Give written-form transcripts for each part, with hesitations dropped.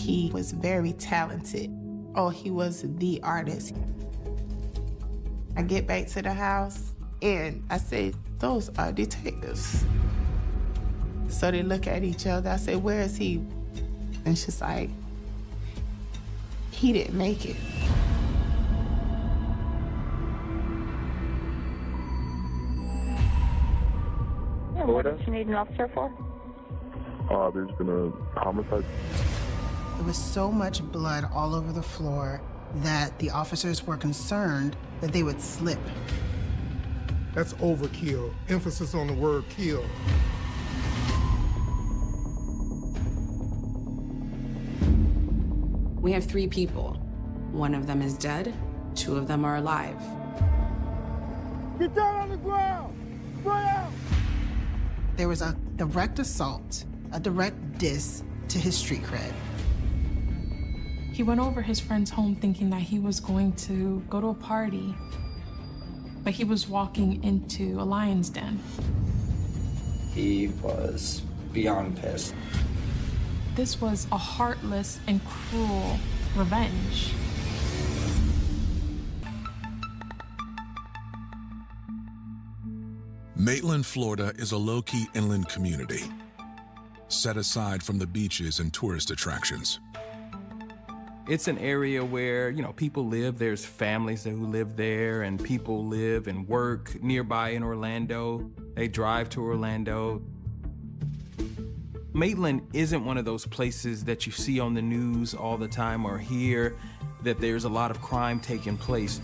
he was very talented. Oh, he was the artist. I get back to the house and I say, those are detectives. So they look at each other. I say, where is he? And she's like, he didn't make it. What did you need an officer for? There's been a homicide. There was so much blood all over the floor that the officers were concerned that they would slip. That's overkill. Emphasis on the word kill. We have 3 people. One of them is dead, 2 of them are alive. Get down on the ground! Spread out! There was a direct assault, a direct diss to his street cred. He went over his friend's home thinking that he was going to go to a party, but he was walking into a lion's den. He was beyond pissed. This was a heartless and cruel revenge. Maitland, Florida is a low-key inland community, set aside from the beaches and tourist attractions. It's an area where, you know, people live. There's families who live there, and people live and work nearby in Orlando. They drive to Orlando. Maitland isn't one of those places that you see on the news all the time or hear that there's a lot of crime taking place.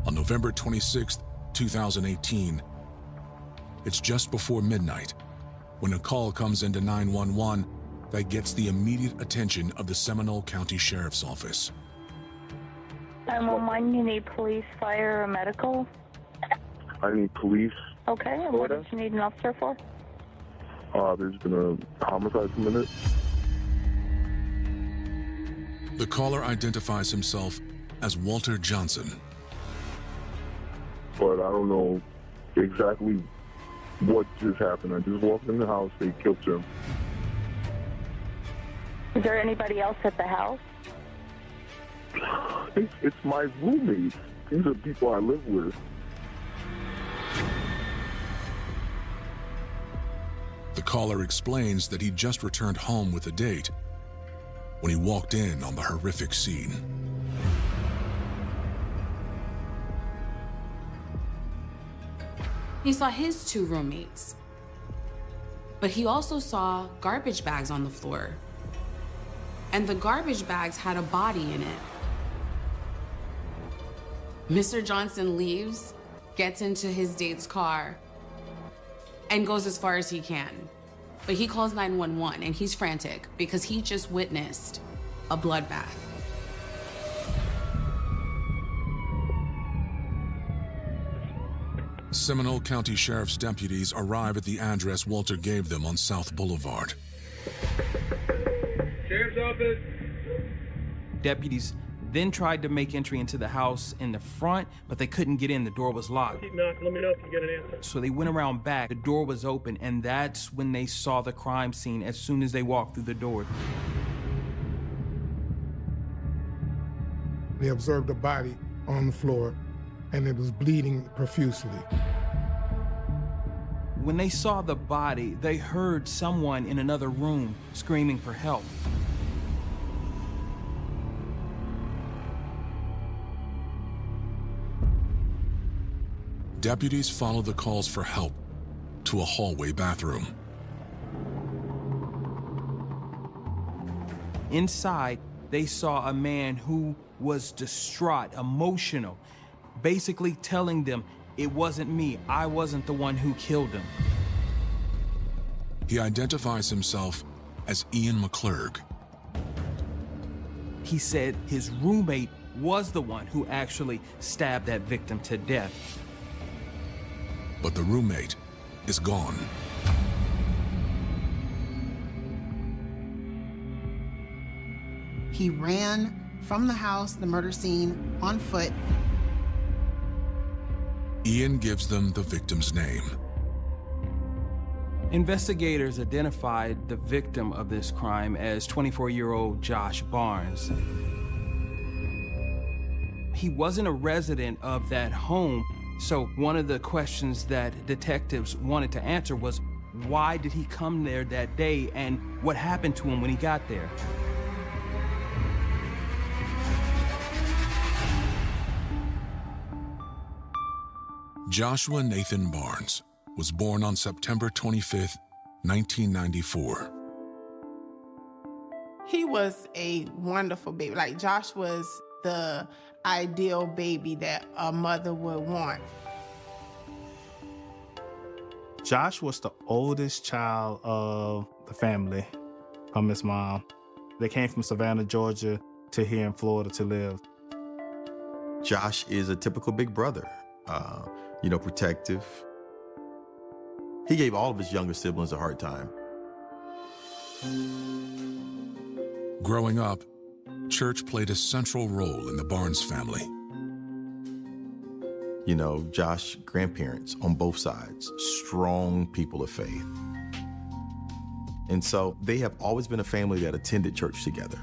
On November 26, 2018, it's just before midnight when a call comes into 911 that gets the immediate attention of the Seminole County Sheriff's Office. 911, you need police, fire, or medical? I need police. Okay, and what did you need an officer for? There's been a homicide committed. The caller identifies himself as Walter Johnson. But I don't know exactly what just happened. I just walked in the house, they killed him. Is there anybody else at the house? It's my roommates. These are people I live with. The caller explains that he just returned home with a date when he walked in on the horrific scene. He saw his 2 roommates, but he also saw garbage bags on the floor. And the garbage bags had a body in it. Mr. Johnson leaves, gets into his date's car, and goes as far as he can. But he calls 911 and he's frantic because he just witnessed a bloodbath. Seminole County Sheriff's deputies arrive at the address Walter gave them on South Boulevard. Sheriff's office. Deputies then tried to make entry into the house in the front, but they couldn't get in. The door was locked. Keep knocking. Let me know if you get an answer. So they went around back. The door was open, and that's when they saw the crime scene as soon as they walked through the door. They observed a body on the floor, and it was bleeding profusely. When they saw the body, they heard someone in another room screaming for help. Deputies followed the calls for help to a hallway bathroom. Inside, they saw a man who was distraught, emotional, basically telling them, "It wasn't me, I wasn't the one who killed him." He identifies himself as Ian McClurg. He said his roommate was the one who actually stabbed that victim to death. But the roommate is gone. He ran from the house, the murder scene, on foot. Ian gives them the victim's name. Investigators identified the victim of this crime as 24-year-old Josh Barnes. He wasn't a resident of that home, so one of the questions that detectives wanted to answer was, why did he come there that day and what happened to him when he got there? Joshua Nathan Barnes was born on September 25th, 1994. He was a wonderful baby. Like, Josh was the ideal baby that a mother would want. Josh was the oldest child of the family from his mom. They came from Savannah, Georgia to here in Florida to live. Josh is a typical big brother, protective. He gave all of his younger siblings a hard time. Growing up, church played a central role in the Barnes family. Josh's grandparents on both sides, strong people of faith. And so they have always been a family that attended church together.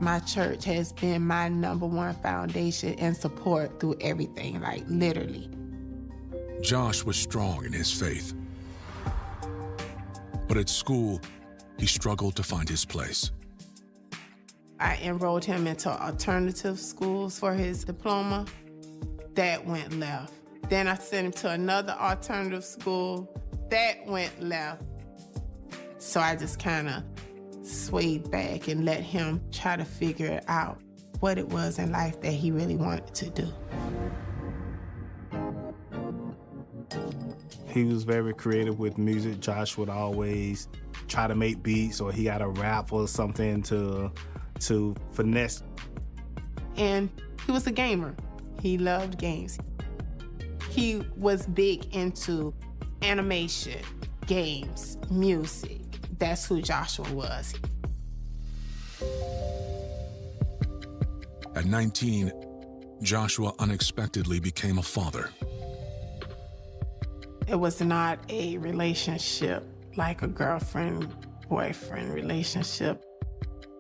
My church has been my #1 foundation and support through everything, like literally. Josh was strong in his faith. But at school, he struggled to find his place. I enrolled him into alternative schools for his diploma. That went left. Then I sent him to another alternative school. That went left. So I just kind of swayed back and let him try to figure out what it was in life that he really wanted to do. He was very creative with music. Josh would always try to make beats, or he got a rap or something to finesse. And he was a gamer. He loved games. He was big into animation, games, music. That's who Joshua was. At 19, Joshua unexpectedly became a father. It was not a relationship like a girlfriend-boyfriend relationship.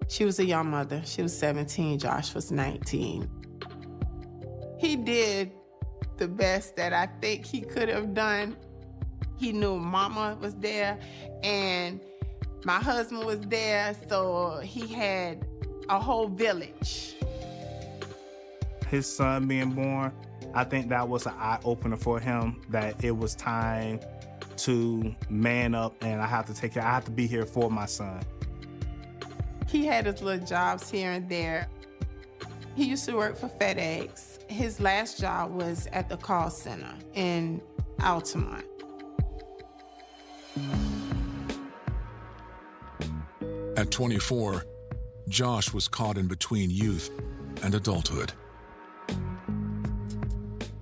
She was a young mother. She was 17, Josh was 19. He did the best that I think he could have done. He knew Mama was there and my husband was there, so he had a whole village. His son being born, I think that was an eye-opener for him, that it was time to man up and I have to be here for my son. He had his little jobs here and there. He used to work for FedEx. His last job was at the call center in Altamont. At 24, Josh was caught in between youth and adulthood.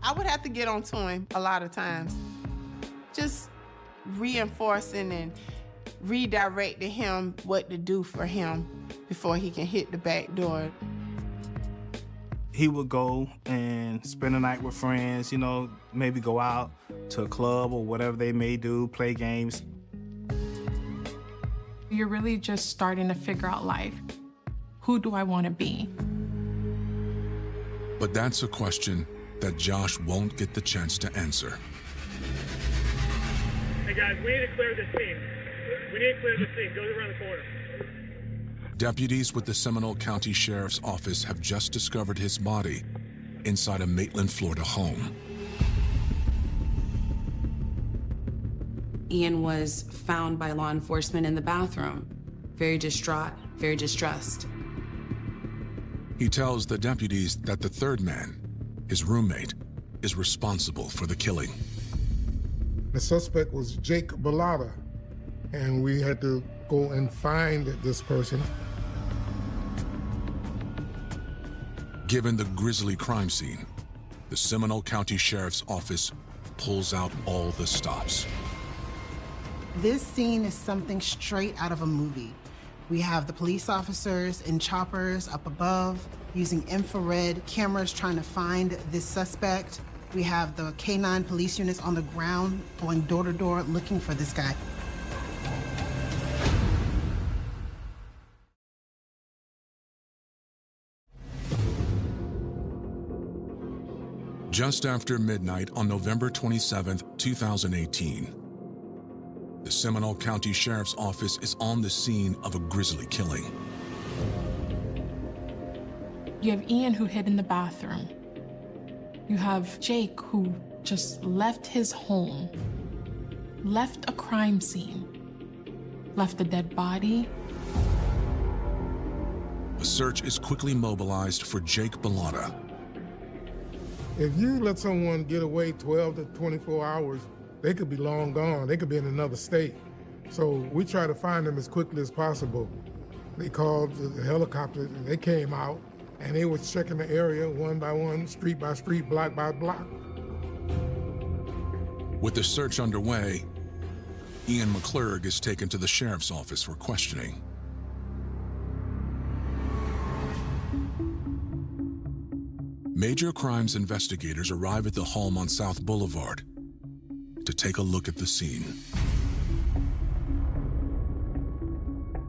I would have to get on to him a lot of times, just reinforcing and redirecting him what to do for him before he can hit the back door. He would go and spend the night with friends, maybe go out to a club or whatever they may do, play games. You're really just starting to figure out life. Who do I want to be? But that's a question that Josh won't get the chance to answer. Hey guys, we need to clear this scene. Goes around the corner. Deputies with the Seminole County Sheriff's Office have just discovered his body inside a Maitland, Florida home. Ian was found by law enforcement in the bathroom, very distraught, very distressed. He tells the deputies that the third man, his roommate, is responsible for the killing. The suspect was Jake Bellotta, and we had to go and find this person. Given the grisly crime scene, the Seminole County Sheriff's Office pulls out all the stops. This scene is something straight out of a movie. We have the police officers in choppers up above, using infrared cameras trying to find this suspect. We have the K9 police units on the ground going door to door looking for this guy. Just after midnight on November 27, 2018, the Seminole County Sheriff's Office is on the scene of a grisly killing. You have Ian, who hid in the bathroom. You have Jake, who just left his home, left a crime scene, left a dead body. A search is quickly mobilized for Jake Bellotta. If you let someone get away 12 to 24 hours, they could be long gone. They could be in another state. So we try to find them as quickly as possible. They called the helicopter, and they came out, and they were checking the area one by one, street by street, block by block. With the search underway, Ian McClurg is taken to the sheriff's office for questioning. Major crimes investigators arrive at the home on South Boulevard to take a look at the scene.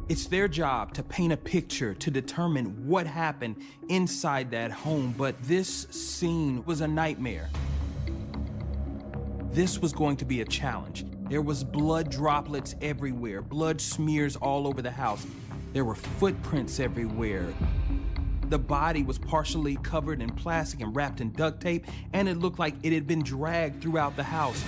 It's their job to paint a picture to determine what happened inside that home, but this scene was a nightmare. This was going to be a challenge. There was blood droplets everywhere, blood smears all over the house. There were footprints everywhere. The body was partially covered in plastic and wrapped in duct tape, and it looked like it had been dragged throughout the house.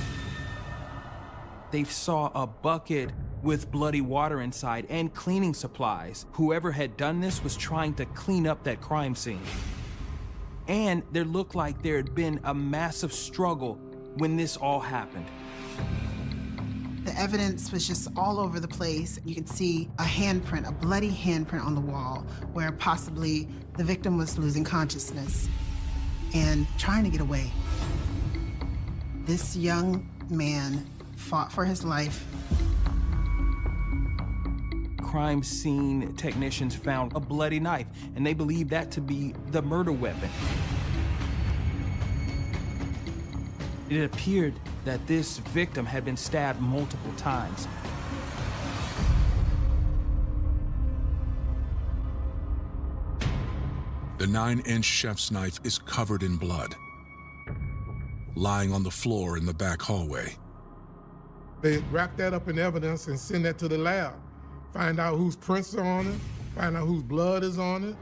They saw a bucket with bloody water inside and cleaning supplies. Whoever had done this was trying to clean up that crime scene. And there looked like there had been a massive struggle when this all happened. The evidence was just all over the place. You could see a handprint, a bloody handprint on the wall where possibly the victim was losing consciousness and trying to get away. This young man fought for his life. Crime scene technicians found a bloody knife, and they believed that to be the murder weapon. It appeared that this victim had been stabbed multiple times. The 9-inch chef's knife is covered in blood, lying on the floor in the back hallway. They wrap that up in evidence and send that to the lab. Find out whose prints are on it, find out whose blood is on it.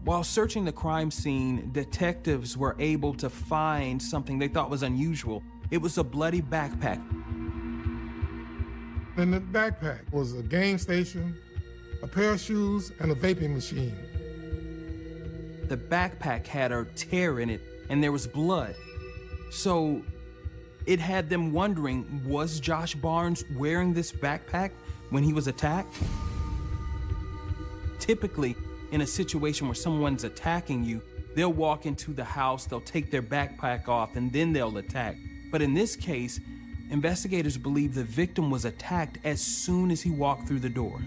While searching the crime scene, detectives were able to find something they thought was unusual. It was a bloody backpack. In the backpack was a game station, a pair of shoes, and a vaping machine. The backpack had a tear in it, and there was blood. So it had them wondering, was Josh Barnes wearing this backpack when he was attacked? Typically, in a situation where someone's attacking you, they'll walk into the house, they'll take their backpack off, and then they'll attack. But in this case, investigators believe the victim was attacked as soon as he walked through the door.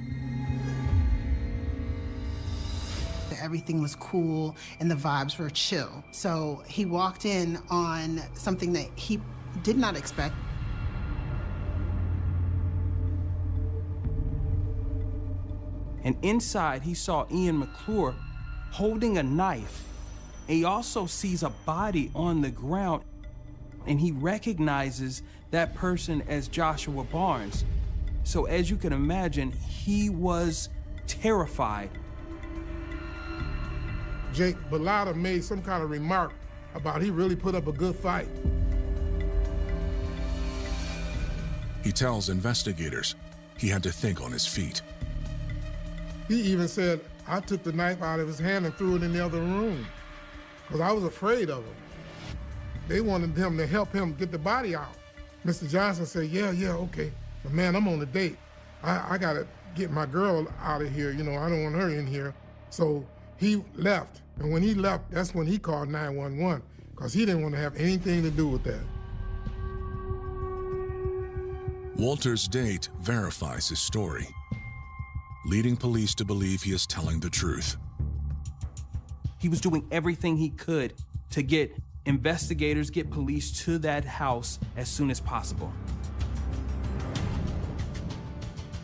Everything was cool and the vibes were chill. So he walked in on something that he did not expect. And inside, he saw Ian McClure holding a knife. He also sees a body on the ground, and he recognizes that person as Joshua Barnes. So as you can imagine, he was terrified. Jake Bellotta made some kind of remark about he really put up a good fight. He tells investigators he had to think on his feet. He even said, I took the knife out of his hand and threw it in the other room because I was afraid of him. They wanted him to help him get the body out. Mr. Johnson said, yeah, okay. But man, I'm on a date. I gotta get my girl out of here. You know, I don't want her in here. So he left. And when he left, that's when he called 911 because he didn't want to have anything to do with that. Walter's date verifies his story. leading police to believe he is telling the truth. He was doing everything he could to get investigators, get police to that house as soon as possible.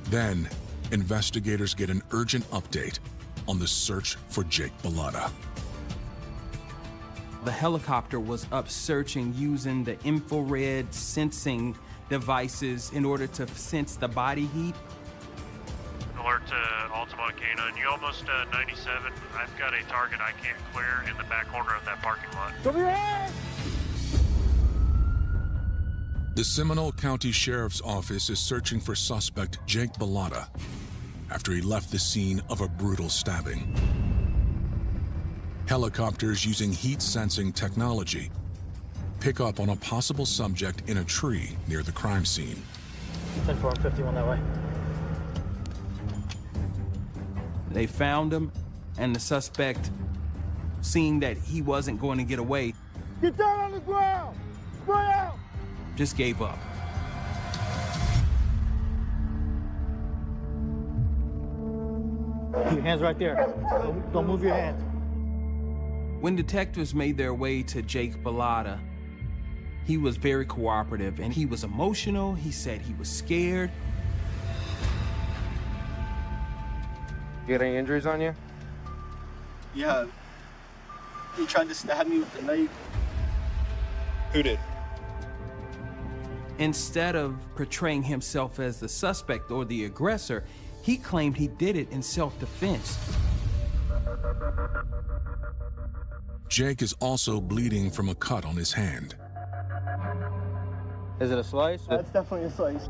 Then, investigators get an urgent update on the search for Jake Bellotta. The helicopter was up searching using the infrared sensing devices in order to sense the body heat. Alert to Altamont Canine. You almost 97. I've got a target I can't clear in the back corner of that parking lot. Come here! The Seminole County Sheriff's Office is searching for suspect Jake Bellotta after he left the scene of a brutal stabbing. Helicopters using heat-sensing technology pick up on a possible subject in a tree near the crime scene. 10-4, 51 that way. They found him, and the suspect, seeing that he wasn't going to get away, Get down on the ground! Spray out! just gave up. Keep your hands right there. Don't move your hands. When detectives made their way to Jake Bellotta, he was very cooperative and he was emotional. He said he was scared. You got any injuries on you? Yeah. He tried to stab me with a knife. Who did? Instead of portraying himself as the suspect or the aggressor, he claimed he did it in self-defense. Jake is also bleeding from a cut on his hand. Is it a slice? That's definitely a slice.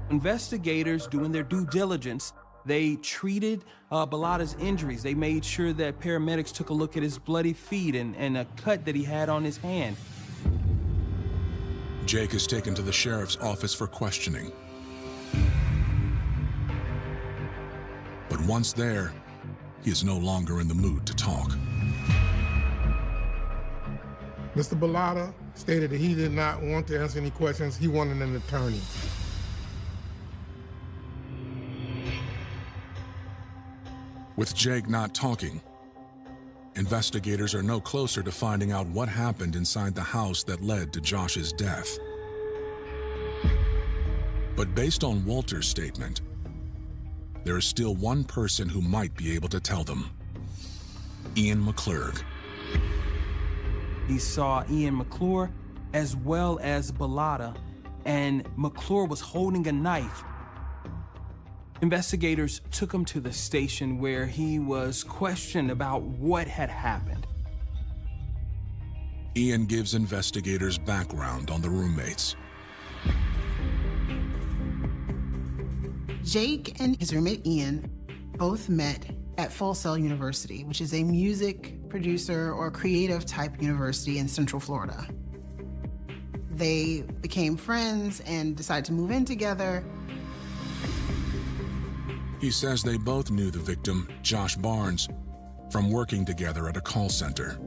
Investigators, doing their due diligence, they treated Bellotta's injuries. They made sure that paramedics took a look at his bloody feet and a cut that he had on his hand. Jake is taken to the sheriff's office for questioning. But once there, he is no longer in the mood to talk. Mr. Bellotta stated that he did not want to answer any questions. He wanted an attorney. With Jake not talking, investigators are no closer to finding out what happened inside the house that led to Josh's death. But based on Walter's statement, there is still one person who might be able to tell them: Ian McClurg. He saw Ian McClure as well as Bellotta, and McClure was holding a knife. Investigators took him to the station where he was questioned about what had happened. Ian gives investigators background on the roommates. Jake and his roommate Ian both met at Full Sail University, which is a music producer or creative type university in Central Florida. They became friends and decided to move in together. He says they both knew the victim, Josh Barnes, from working together at a call center.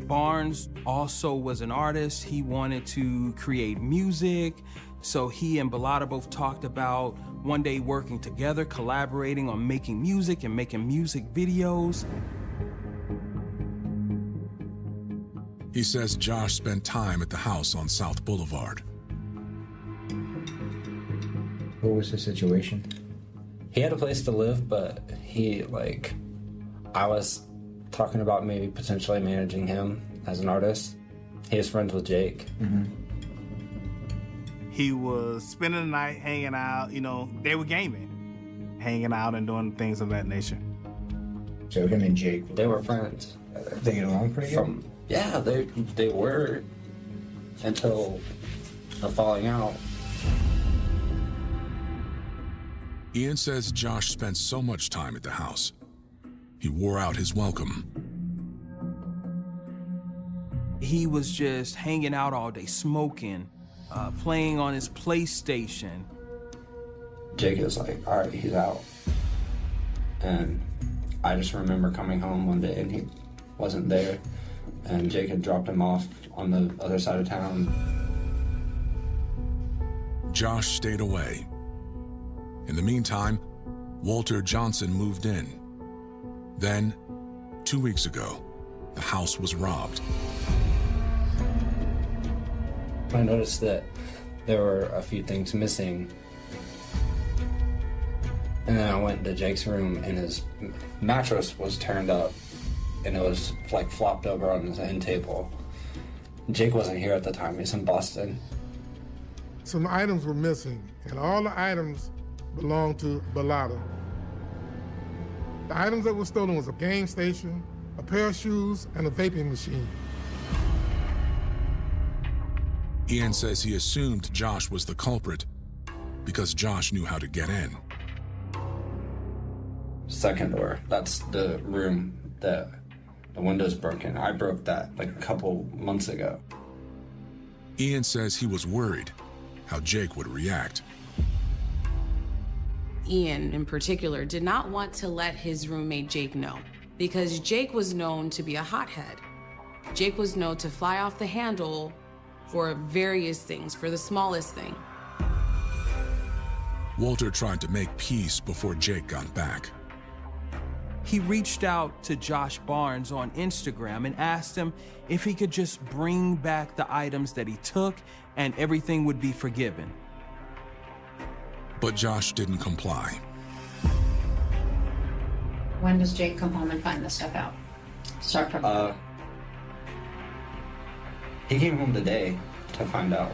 Barnes also was an artist. He wanted to create music. So he and Bellotta both talked about one day working together, collaborating on making music and making music videos. He says Josh spent time at the house on South Boulevard. What was his situation? He had a place to live, but I was talking about maybe potentially managing him as an artist. He was friends with Jake. Mm-hmm. He was spending the night hanging out, they were gaming, hanging out and doing things of that nature. So him and Jake, they were friends. They get along pretty good? Yeah, they were until the falling out. Ian says Josh spent so much time at the house, he wore out his welcome. He was just hanging out all day, smoking, playing on his PlayStation. Jake was like, all right, he's out. And I just remember coming home one day and he wasn't there. And Jake had dropped him off on the other side of town. Josh stayed away, In the meantime, Walter Johnson moved in. Then, 2 weeks ago, the house was robbed. I noticed that there were a few things missing. And then I went to Jake's room and his mattress was turned up and it was like flopped over on his end table. Jake wasn't here at the time, he's in Boston. Some items were missing, and all the items belonged to Bellotta. The items that were stolen was a game station, a pair of shoes, and a vaping machine. Ian says he assumed Josh was the culprit because Josh knew how to get in. Second door, that's the room that the window's broken. I broke that like a couple months ago. Ian says he was worried how Jake would react. Ian, in particular, did not want to let his roommate Jake know because Jake was known to be a hothead. Jake was known to fly off the handle for various things, for the smallest thing. Walter tried to make peace before Jake got back. He reached out to Josh Barnes on Instagram and asked him if he could just bring back the items that he took and everything would be forgiven. But Josh didn't comply. When does Jake come home and find this stuff out? Start from he came home today to find out.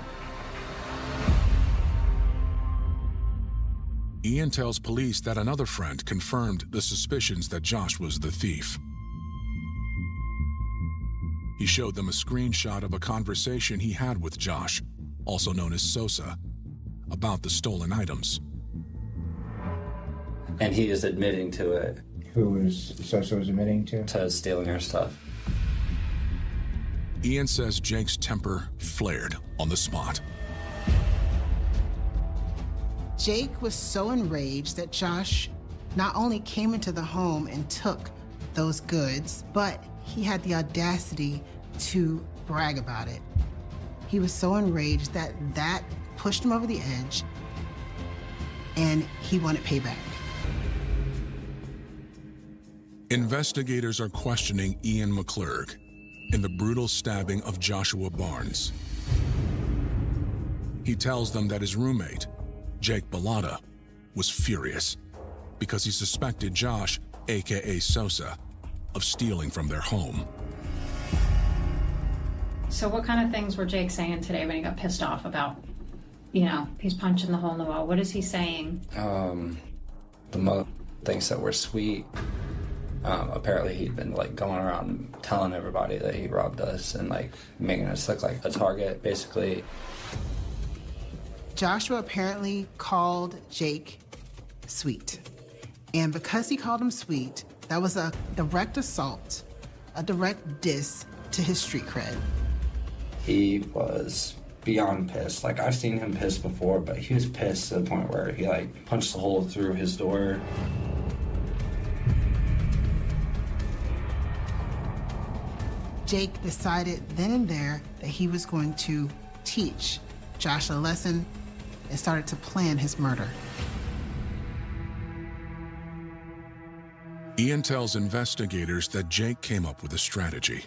Ian tells police that another friend confirmed the suspicions that Josh was the thief. He showed them a screenshot of a conversation he had with Josh, also known as Sosa, about the stolen items. And he is admitting to it. Who was Sosa was admitting to? To stealing her stuff. Ian says Jake's temper flared on the spot. Jake was so enraged that Josh not only came into the home and took those goods, but he had the audacity to brag about it. He was so enraged that that pushed him over the edge, and he wanted payback. Investigators are questioning Ian McClurg in the brutal stabbing of Joshua Barnes. He tells them that his roommate, Jake Bellotta, was furious because he suspected Josh, aka Sosa, of stealing from their home. So what kind of things were Jake saying today when he got pissed off about, you know, he's punching the hole in the wall? What is he saying? The mother thinks that we're sweet. Apparently he'd been like going around telling everybody that he robbed us and like making us look like a target, basically. Joshua apparently called Jake sweet. And because he called him sweet, that was a direct assault, a direct diss to his street cred. He was beyond pissed. Like, I've seen him pissed before, but he was pissed to the point where he like punched a hole through his door. Jake decided then and there that he was going to teach Josh a lesson and started to plan his murder. Ian tells investigators that Jake came up with a strategy.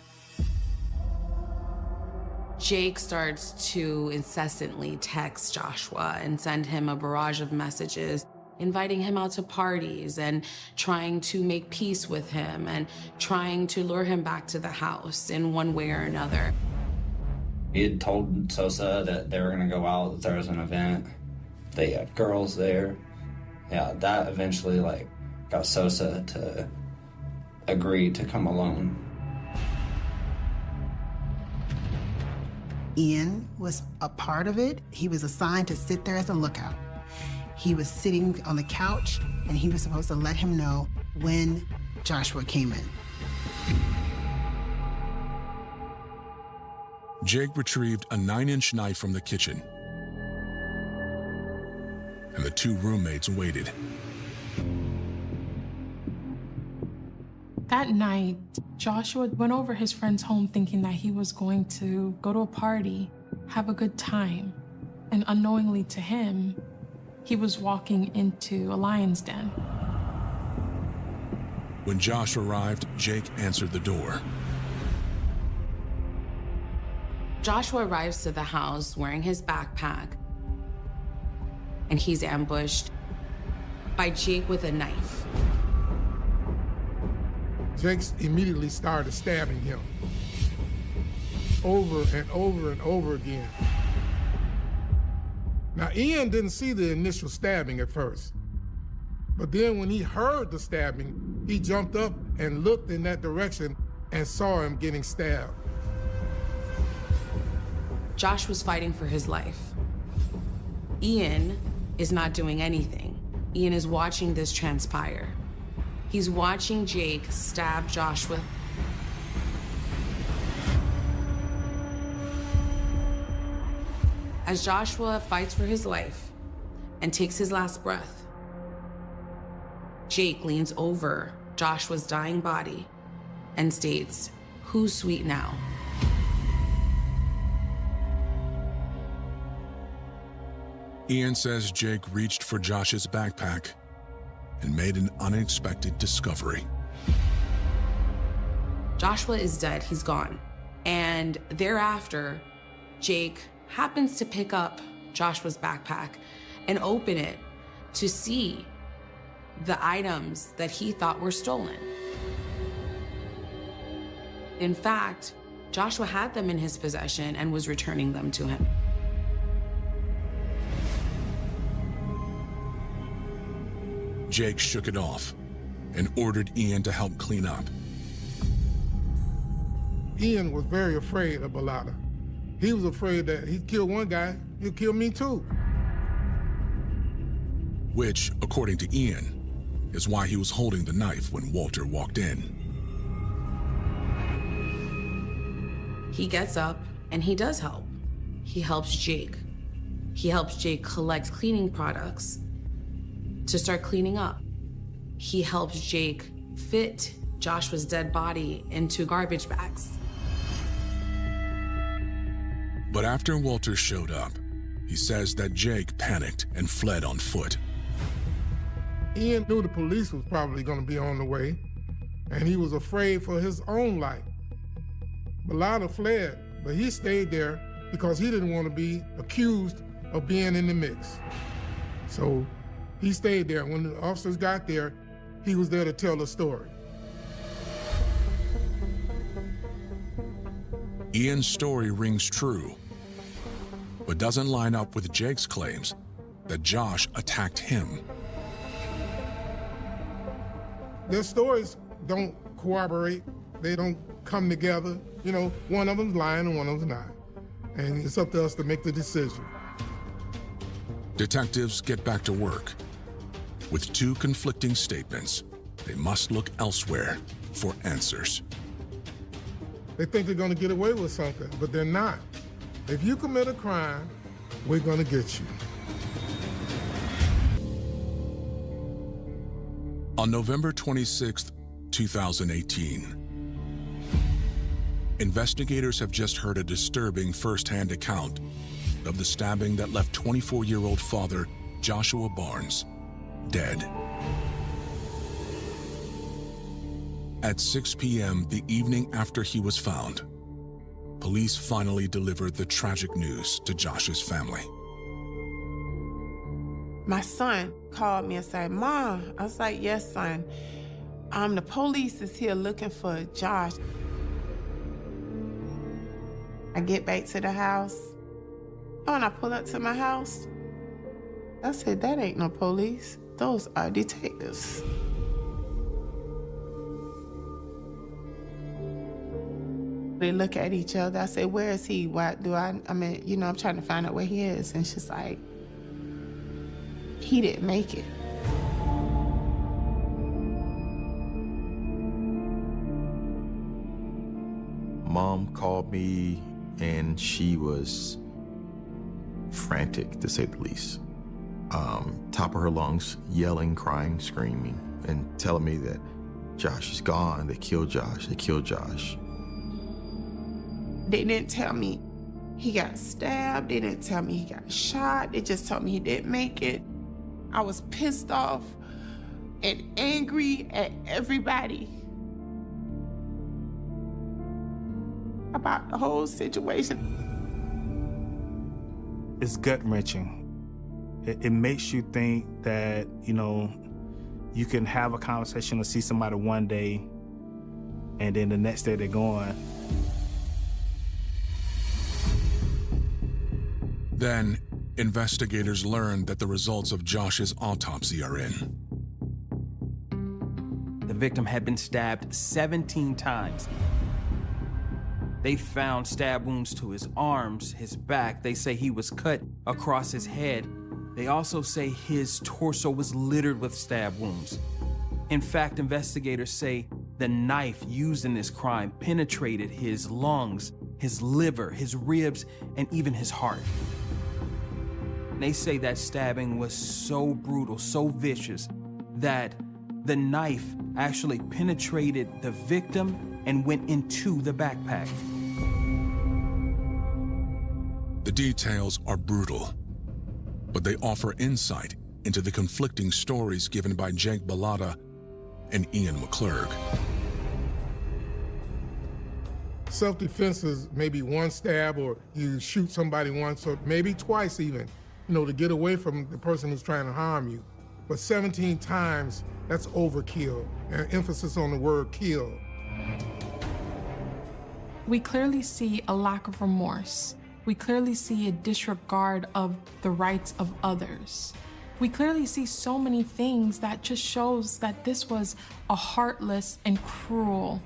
Jake starts to incessantly text Joshua and send him a barrage of messages, inviting him out to parties and trying to make peace with him and trying to lure him back to the house in one way or another. He had told Sosa that they were gonna go out, that there was an event. They had girls there. Yeah, that eventually like got Sosa to agree to come alone. Ian was a part of it. He was assigned to sit there as a lookout. He was sitting on the couch, and he was supposed to let him know when Joshua came in. Jake retrieved a 9-inch knife from the kitchen, and the two roommates waited. That night, Joshua went over his friend's home thinking that he was going to go to a party, have a good time, and unknowingly to him, he was walking into a lion's den. When Josh arrived, Jake answered the door. Joshua arrives to the house wearing his backpack, and he's ambushed by Jake with a knife. Jake immediately started stabbing him over and over and over again. Now, Ian didn't see the initial stabbing at first, but then when he heard the stabbing, he jumped up and looked in that direction and saw him getting stabbed. Josh was fighting for his life. Ian is not doing anything. Ian is watching this transpire. He's watching Jake stab Joshua. As Joshua fights for his life and takes his last breath, Jake leans over Joshua's dying body and states, "Who's sweet now?" Ian says Jake reached for Josh's backpack and made an unexpected discovery. Joshua is dead, he's gone. And thereafter, Jake happens to pick up Joshua's backpack and open it to see the items that he thought were stolen. In fact, Joshua had them in his possession and was returning them to him. Jake shook it off and ordered Ian to help clean up. Ian was very afraid of Bellotta. He was afraid that he'd kill one guy, he'll kill me too. Which, according to Ian, is why he was holding the knife when Walter walked in. He gets up and he does help. He helps Jake. He helps Jake collect cleaning products to start cleaning up. He helps Jake fit Joshua's dead body into garbage bags. But after Walter showed up, he says that Jake panicked and fled on foot. Ian knew the police was probably going to be on the way, and he was afraid for his own life. Bellotta fled, but he stayed there because he didn't want to be accused of being in the mix. So he stayed there. When the officers got there, he was there to tell the story. Ian's story rings true, but doesn't line up with Jake's claims that Josh attacked him. Their stories don't corroborate. They don't come together. You know, one of them's lying and one of them's not. And it's up to us to make the decision. Detectives get back to work. With two conflicting statements, they must look elsewhere for answers. They think they're going to get away with something, but they're not. If you commit a crime, we're going to get you. On November 26, 2018, investigators have just heard a disturbing first-hand account of the stabbing that left 24-year-old father Joshua Barnes dead. At 6 p.m. the evening after he was found, police finally delivered the tragic news to Josh's family. My son called me and said, "Mom," I was like, "Yes, son. The police is here looking for Josh." I get back to the house. When I pull up to my house, I said, "That ain't no police. Those are detectives." They look at each other. I say, "Where is he? What do I mean, you know, I'm trying to find out where he is." And she's like, "He didn't make it." Mom called me and she was frantic, to say the least. Top of her lungs, yelling, crying, screaming, and telling me that Josh is gone. They killed Josh. They killed Josh. They didn't tell me he got stabbed. They didn't tell me he got shot. They just told me he didn't make it. I was pissed off and angry at everybody about the whole situation. It's gut-wrenching. It makes you think that, you know, you can have a conversation or see somebody one day and then the next day they're gone. Then, investigators learned that the results of Josh's autopsy are in. The victim had been stabbed 17 times. They found stab wounds to his arms, his back. They say he was cut across his head. They also say his torso was littered with stab wounds. In fact, investigators say the knife used in this crime penetrated his lungs, his liver, his ribs, and even his heart. They say that stabbing was so brutal, so vicious, that the knife actually penetrated the victim and went into the backpack. The details are brutal, but they offer insight into the conflicting stories given by Jake Bellotta and Ian McClurg. Self-defense is maybe one stab, or you shoot somebody once, or maybe twice even, you know, to get away from the person who's trying to harm you. But 17 times, that's overkill, and emphasis on the word kill. We clearly see a lack of remorse. We clearly see a disregard of the rights of others. We clearly see so many things that just shows that this was a heartless and cruel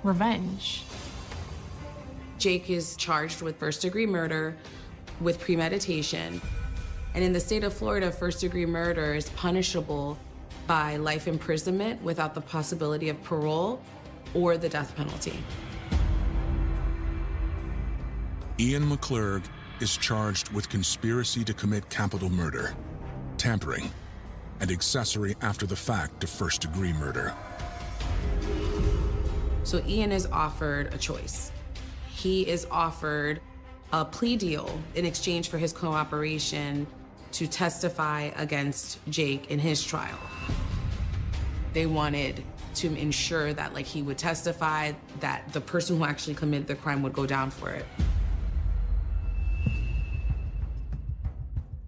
revenge. Jake is charged with first-degree murder with premeditation. And in the state of Florida, first-degree murder is punishable by life imprisonment without the possibility of parole or the death penalty. Ian McClurg is charged with conspiracy to commit capital murder, tampering, and accessory after the fact to first-degree murder. So Ian is offered a choice. He is offered a plea deal in exchange for his cooperation to testify against Jake in his trial. They wanted to ensure that, like, he would testify, that the person who actually committed the crime would go down for it.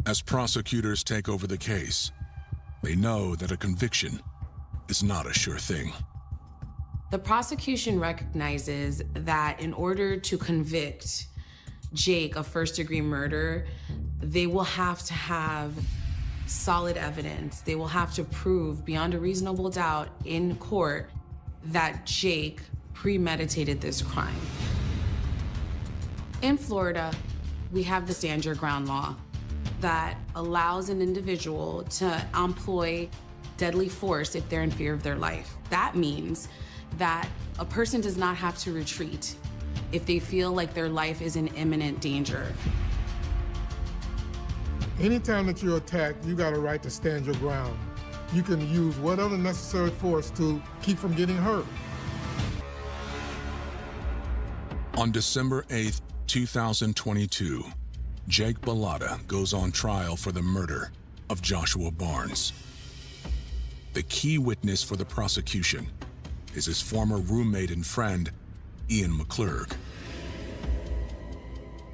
As prosecutors take over the case, they know that a conviction is not a sure thing. The prosecution recognizes that in order to convict Jake of first-degree murder, they will have to have solid evidence. They will have to prove beyond a reasonable doubt in court that Jake premeditated this crime. In Florida, we have the stand your ground law that allows an individual to employ deadly force if they're in fear of their life. That means that a person does not have to retreat if they feel like their life is in imminent danger. Anytime that you're attacked, you got a right to stand your ground. You can use whatever necessary force to keep from getting hurt. On December 8th, 2022, Jake Bellotta goes on trial for the murder of Joshua Barnes. The key witness for the prosecution is his former roommate and friend, Ian McClurg.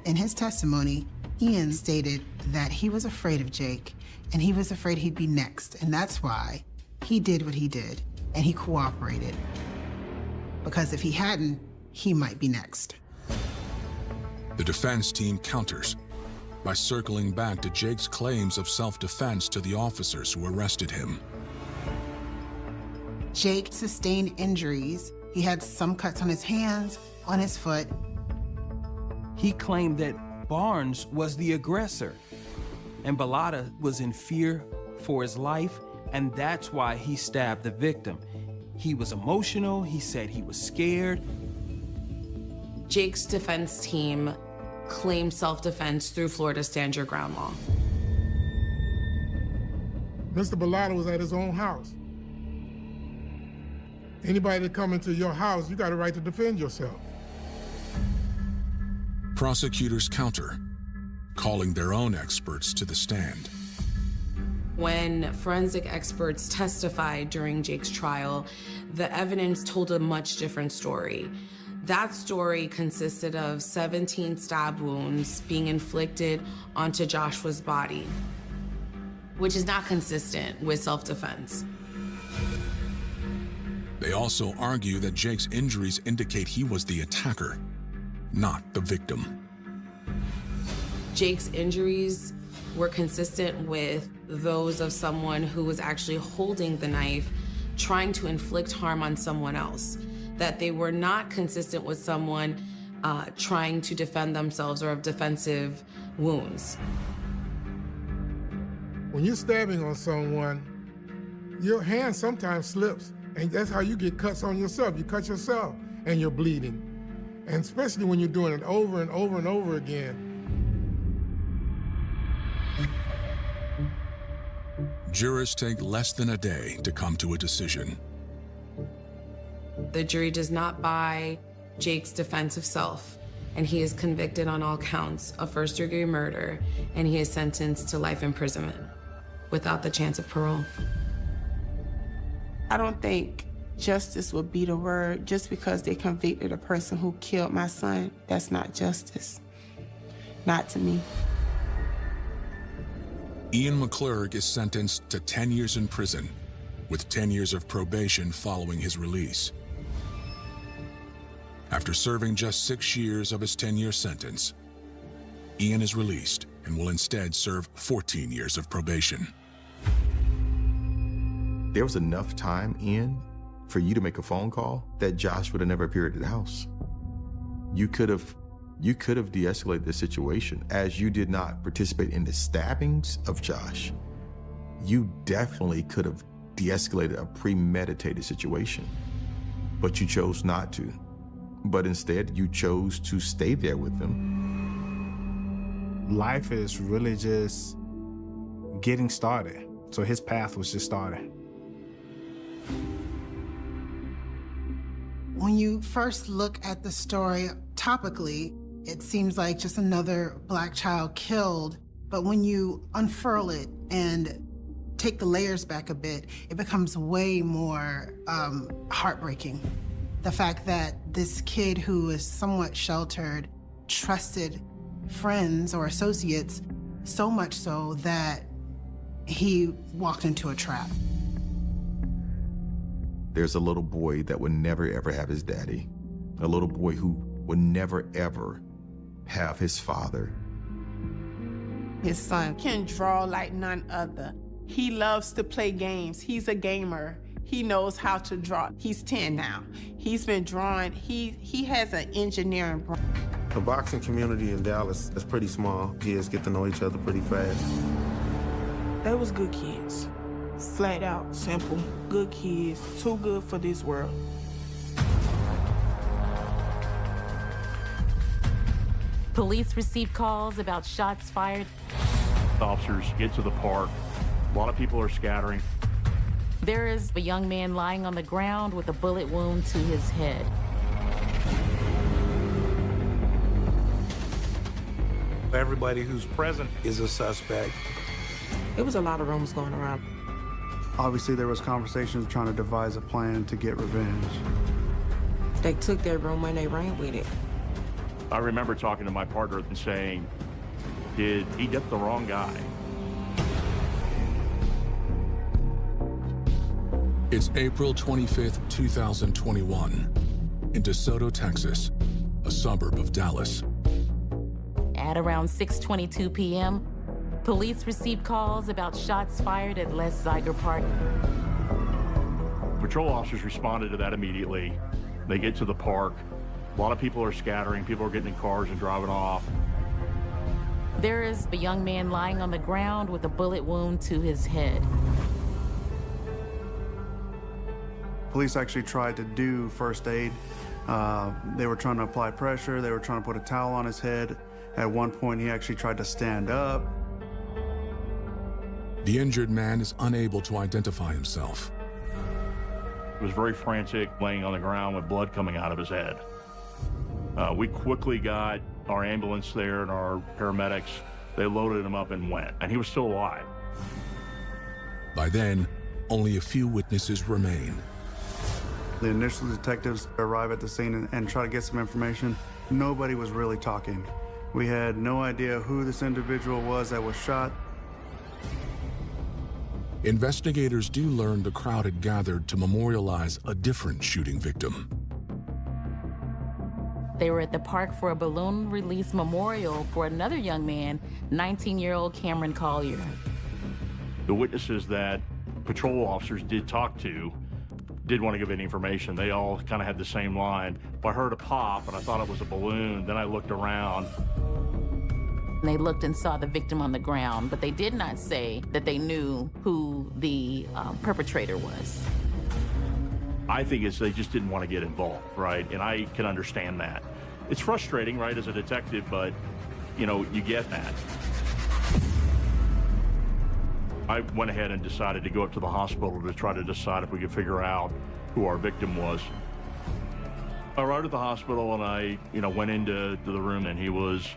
In his testimony, Ian stated that he was afraid of Jake, and he was afraid he'd be next, and that's why he did what he did, and he cooperated. Because if he hadn't, he might be next. The defense team counters by circling back to Jake's claims of self-defense to the officers who arrested him. Jake sustained injuries. He had some cuts on his hands, on his foot. He claimed that Barnes was the aggressor, and Bellotta was in fear for his life, and that's why he stabbed the victim. He was emotional. He said he was scared. Jake's defense team claimed self-defense through Florida's stand your ground law. Mr. Bellotta was at his own house. Anybody that come into your house, you got a right to defend yourself. Prosecutors counter, calling their own experts to the stand. When forensic experts testified during Jake's trial, the evidence told a much different story. That story consisted of 17 stab wounds being inflicted onto Joshua's body, which is not consistent with self-defense. They also argue that Jake's injuries indicate he was the attacker, not the victim. Jake's injuries were consistent with those of someone who was actually holding the knife, trying to inflict harm on someone else, that they were not consistent with someone trying to defend themselves or have defensive wounds. When you're stabbing on someone, your hand sometimes slips, and that's how you get cuts on yourself. You cut yourself, and you're bleeding. And especially when you're doing it over and over and over again. Jurors take less than a day to come to a decision. The jury does not buy Jake's defense of self, and he is convicted on all counts of first-degree murder, and he is sentenced to life imprisonment without the chance of parole. I don't think justice would be the word. Just because they convicted a person who killed my son, that's not justice. Not to me. Ian McClurg is sentenced to 10 years in prison, with 10 years of probation following his release. After serving just 6 years of his 10-year sentence, Ian is released and will instead serve 14 years of probation. There was enough time, Ian, for you to make a phone call that Josh would have never appeared at the house. You could have de-escalated the situation. As you did not participate in the stabbings of Josh, you definitely could have de-escalated a premeditated situation. But you chose not to. But instead, you chose to stay there with them. Life is really just getting started. So his path was just starting. When you first look at the story topically, it seems like just another Black child killed. But when you unfurl it and take the layers back a bit, it becomes way more heartbreaking. The fact that this kid who is somewhat sheltered trusted friends or associates, so much so that he walked into a trap. There's a little boy that would never ever have his daddy. A little boy who would never ever have his father. His son can draw like none other. He loves to play games. He's a gamer. He knows how to draw. He's 10 now. He's been drawing. He has an engineering brain. The boxing community in Dallas is pretty small. Kids get to know each other pretty fast. They was good kids. Flat out, simple, good kids, too good for this world. Police received calls about shots fired. Officers get to the park. A lot of people are scattering. There is a young man lying on the ground with a bullet wound to his head. Everybody who's present is a suspect. It was a lot of rumors going around. Obviously, there was conversations trying to devise a plan to get revenge. They took their rumor and they ran with it. I remember talking to my partner and saying, did he get the wrong guy? It's April 25th, 2021, in DeSoto, Texas, a suburb of Dallas. At around 6:22 p.m., police received calls about shots fired at Les Zeiger Park. Patrol officers responded to that immediately. They get to the park. A lot of people are scattering. People are getting in cars and driving off. There is a young man lying on the ground with a bullet wound to his head. Police actually tried to do first aid. They were trying to apply pressure. They were trying to put a towel on his head. At one point, he actually tried to stand up. The injured man is unable to identify himself. He was very frantic, laying on the ground with blood coming out of his head. We quickly got our ambulance there and our paramedics. They loaded him up and went, and he was still alive. By then, only a few witnesses remain. The initial detectives arrive at the scene and try to get some information. Nobody was really talking. We had no idea who this individual was that was shot. Investigators do learn the crowd had gathered to memorialize a different shooting victim. They were at the park for a balloon release memorial for another young man, 19-year-old Cameron Collier. The witnesses that patrol officers did talk to did want to give any information. They all kind of had the same line. I heard a pop and I thought it was a balloon. Then I looked around. They looked and saw the victim on the ground, but they did not say that they knew who the perpetrator was. I think they just didn't want to get involved, right? And I can understand that. It's frustrating, right, as a detective, but, you know, you get that. I went ahead and decided to go up to the hospital to try to decide if we could figure out who our victim was. I arrived at the hospital and I, went into the room and he was,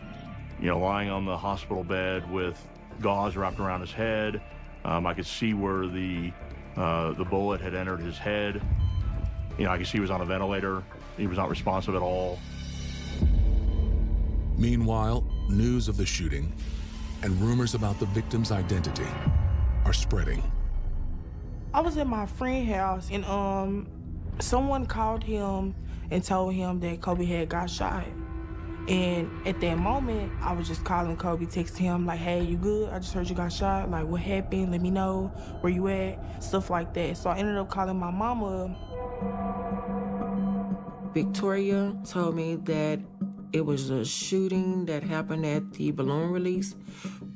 lying on the hospital bed with gauze wrapped around his head. I could see where the bullet had entered his head. I could see he was on a ventilator. He was not responsive at all. Meanwhile, news of the shooting and rumors about the victim's identity are spreading. I was at my friend's house and someone called him and told him that Kobe had got shot. And at that moment, I was just calling Kobe, texting him like, hey, you good? I just heard you got shot. Like, what happened? Let me know where you at, stuff like that. So I ended up calling my mama. Victoria told me that it was a shooting that happened at the balloon release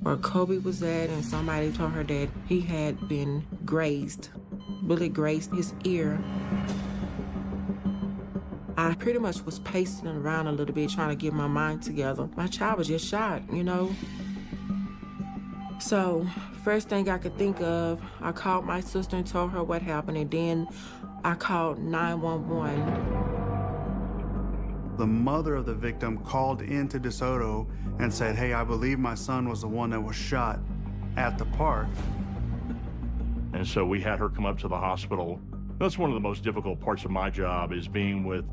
where Kobe was at, and somebody told her that he had been grazed, bullet grazed his ear. I pretty much was pacing around a little bit, trying to get my mind together. My child was just shot, So, first thing I could think of, I called my sister and told her what happened, and then I called 911. The mother of the victim called into DeSoto and said, hey, I believe my son was the one that was shot at the park. And so we had her come up to the hospital. That's one of the most difficult parts of my job, is being with,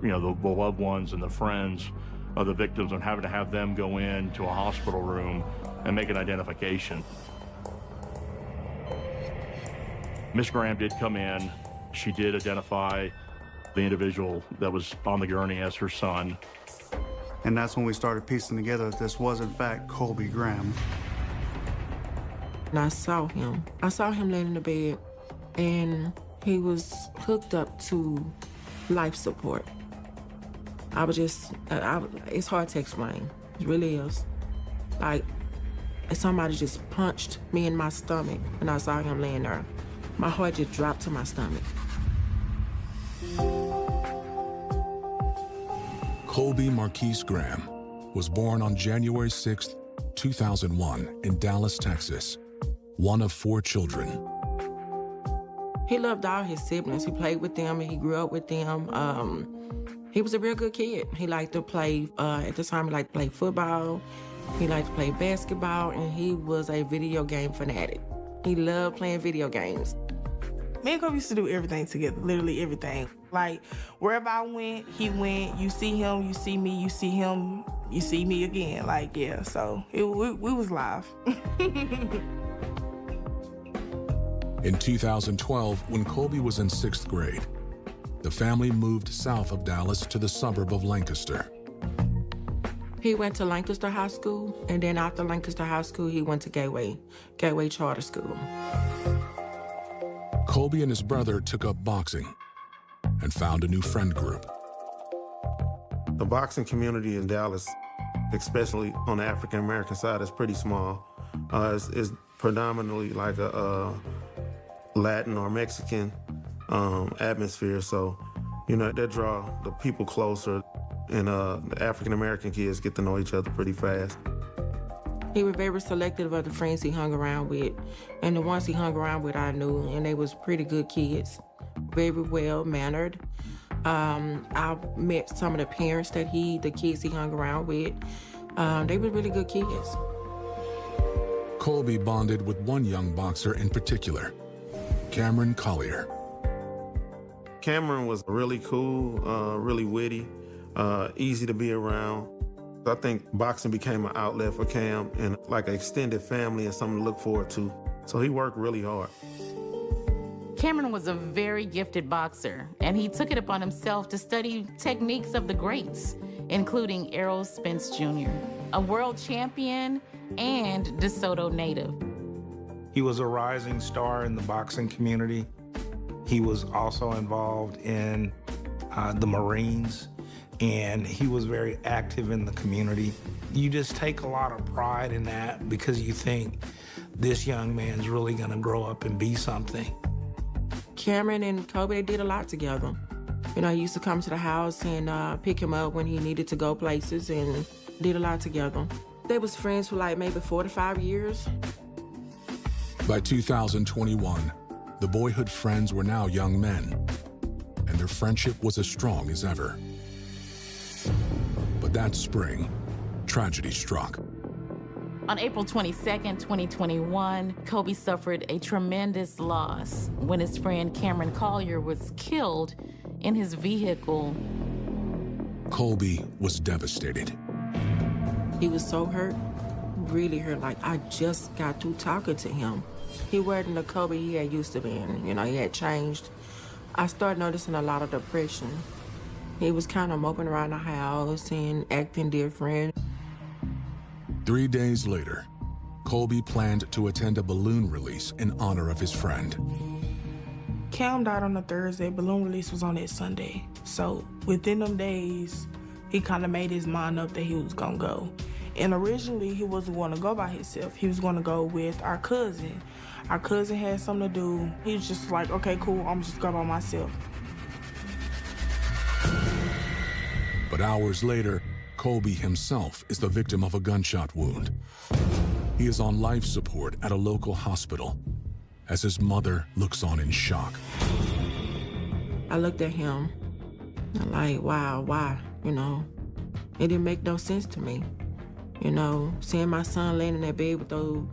the loved ones and the friends of the victims and having to have them go into a hospital room and make an identification. Miss Graham did come in. She did identify the individual that was on the gurney as her son. And that's when we started piecing together that this was in fact Colby Graham. And I saw him laying in the bed, and he was hooked up to life support. It's hard to explain. It really is. Like, somebody just punched me in my stomach, and I saw him laying there. My heart just dropped to my stomach. Colby Marquise Graham was born on January 6, 2001 in Dallas, Texas, one of 4 children. He loved all his siblings. He played with them and he grew up with them. He was a real good kid. He liked to play, at the time, he liked to play football. He liked to play basketball, and he was a video game fanatic. He loved playing video games. Me and Kobe used to do everything together, literally everything. Like, wherever I went, he went. You see him, you see me, you see him, you see me again. Like, yeah, so we was live. In 2012, when Colby was in 6th grade, the family moved south of Dallas to the suburb of Lancaster. He went to Lancaster High School, and then after Lancaster High School, he went to Gateway Charter School. Colby and his brother took up boxing and found a new friend group. The boxing community in Dallas, especially on the African-American side, is pretty small. It's predominantly like a Latin or Mexican atmosphere, so, that draw the people closer, and the African-American kids get to know each other pretty fast. He was very selective of the friends he hung around with, and the ones he hung around with I knew, and they was pretty good kids, very well-mannered. I met some of the parents that the kids he hung around with. They were really good kids. Colby bonded with one young boxer in particular, Cameron Collier. Cameron was really cool, really witty, easy to be around. I think boxing became an outlet for Cam and like an extended family and something to look forward to. So he worked really hard. Cameron was a very gifted boxer, and he took it upon himself to study techniques of the greats, including Errol Spence Jr., a world champion and DeSoto native. He was a rising star in the boxing community. He was also involved in the Marines, and he was very active in the community. You just take a lot of pride in that because you think this young man's really gonna grow up and be something. Cameron and Kobe did a lot together. You know, he used to come to the house and pick him up when he needed to go places and did a lot together. They was friends for like maybe 4 to 5 years. By 2021, the boyhood friends were now young men, and their friendship was as strong as ever. But that spring, tragedy struck. On April 22nd, 2021, Kobe suffered a tremendous loss when his friend Cameron Collier was killed in his vehicle. Colby was devastated. He was so hurt, really hurt, like I just got through talking to him. He wasn't the Kobe he had used to be, you know, he had changed. I started noticing a lot of depression. He was kind of moping around the house and acting different. 3 days later, Colby planned to attend a balloon release in honor of his friend. Cam died on a Thursday. Balloon release was on that Sunday. So within them days, he kind of made his mind up that he was gonna go. And originally, he wasn't going to go by himself. He was going to go with our cousin. Our cousin had something to do. He was just like, okay, cool, I'm just going by myself. But hours later, Colby himself is the victim of a gunshot wound. He is on life support at a local hospital as his mother looks on in shock. I looked at him, I'm like, wow, why? You know, it didn't make no sense to me. You know, seeing my son laying in that bed with those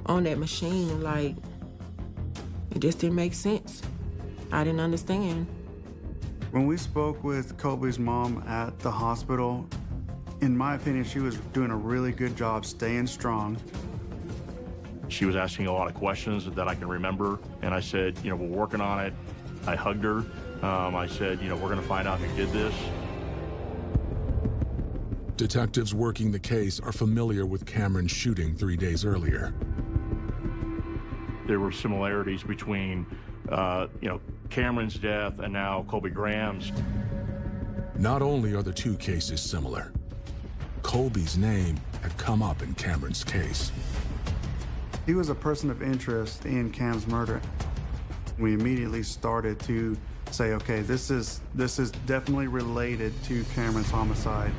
on that machine, like, it just didn't make sense. I didn't understand. When we spoke with Colby's mom at the hospital, in my opinion, she was doing a really good job staying strong. She was asking a lot of questions that I can remember, and I said, you know, we're working on it. I hugged her. I said, you know, we're gonna find out who did this. Detectives working the case are familiar with Cameron's shooting 3 days earlier. There were similarities between, you know, Cameron's death and now Colby Graham's. Not only are the two cases similar, Colby's name had come up in Cameron's case. He was a person of interest in Cam's murder. We immediately started to say, okay, this is definitely related to Cameron's homicide.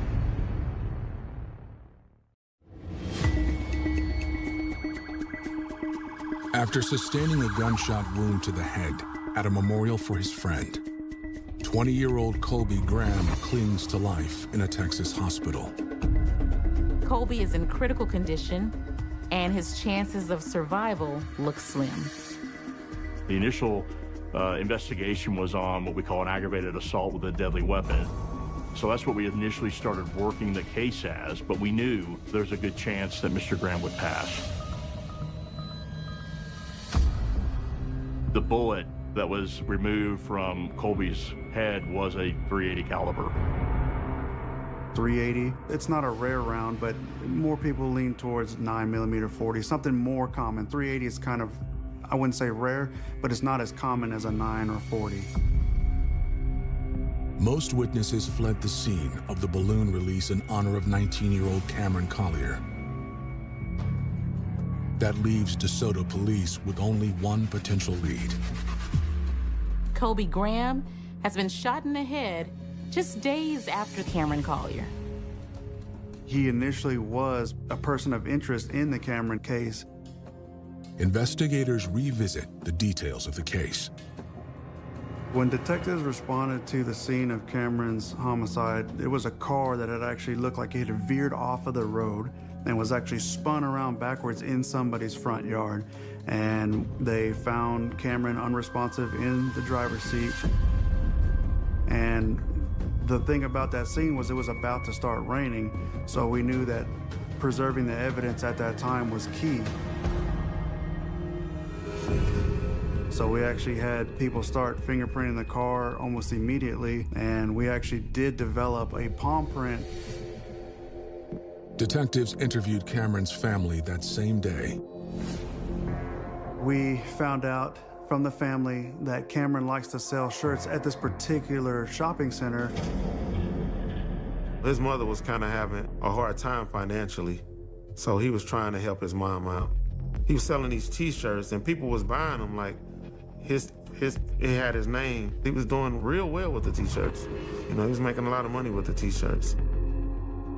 After sustaining a gunshot wound to the head at a memorial for his friend, 20-year-old Colby Graham clings to life in a Texas hospital. Colby is in critical condition, and his chances of survival look slim. The initial investigation was on what we call an aggravated assault with a deadly weapon. So that's what we initially started working the case as, but we knew there's a good chance that Mr. Graham would pass. The bullet that was removed from Colby's head was a .380 caliber. .380, it's not a rare round, but more people lean towards 9mm 40, something more common. .380 is kind of, I wouldn't say rare, but it's not as common as a 9 or 40. Most witnesses fled the scene of the balloon release in honor of 19-year-old Cameron Collier. That leaves DeSoto police with only one potential lead. Colby Graham has been shot in the head just days after Cameron Collier. He initially was a person of interest in the Cameron case. Investigators revisit the details of the case. When detectives responded to the scene of Cameron's homicide, it was a car that had actually looked like it had veered off of the road and was actually spun around backwards in somebody's front yard. And they found Cameron unresponsive in the driver's seat. And the thing about that scene was it was about to start raining, so we knew that preserving the evidence at that time was key. So we actually had people start fingerprinting the car almost immediately, and we actually did develop a palm print. Detectives interviewed Cameron's family that same day. We found out from the family that Cameron likes to sell shirts at this particular shopping center. His mother was kind of having a hard time financially, so he was trying to help his mom out. He was selling these t-shirts and people was buying them, like it had his name. He was doing real well with the t-shirts. You know, he was making a lot of money with the t-shirts.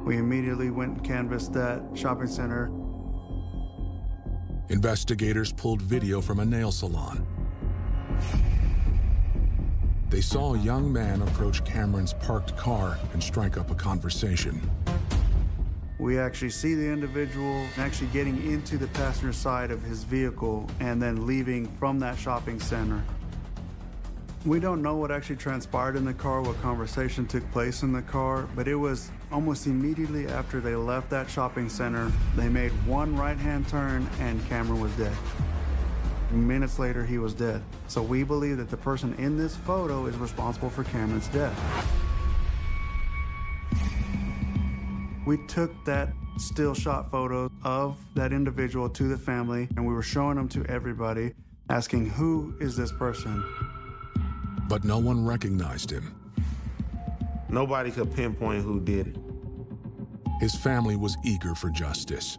We immediately went and canvassed that shopping center. Investigators pulled video from a nail salon. They saw a young man approach Cameron's parked car and strike up a conversation. We actually see the individual actually getting into the passenger side of his vehicle and then leaving from that shopping center. We don't know what actually transpired in the car, what conversation took place in the car, but it was almost immediately after they left that shopping center, they made one right-hand turn and Cameron was dead. Minutes later, he was dead. So we believe that the person in this photo is responsible for Cameron's death. We took that still shot photo of that individual to the family, and we were showing them to everybody, asking, who is this person? But no one recognized him. Nobody could pinpoint who did it. His family was eager for justice,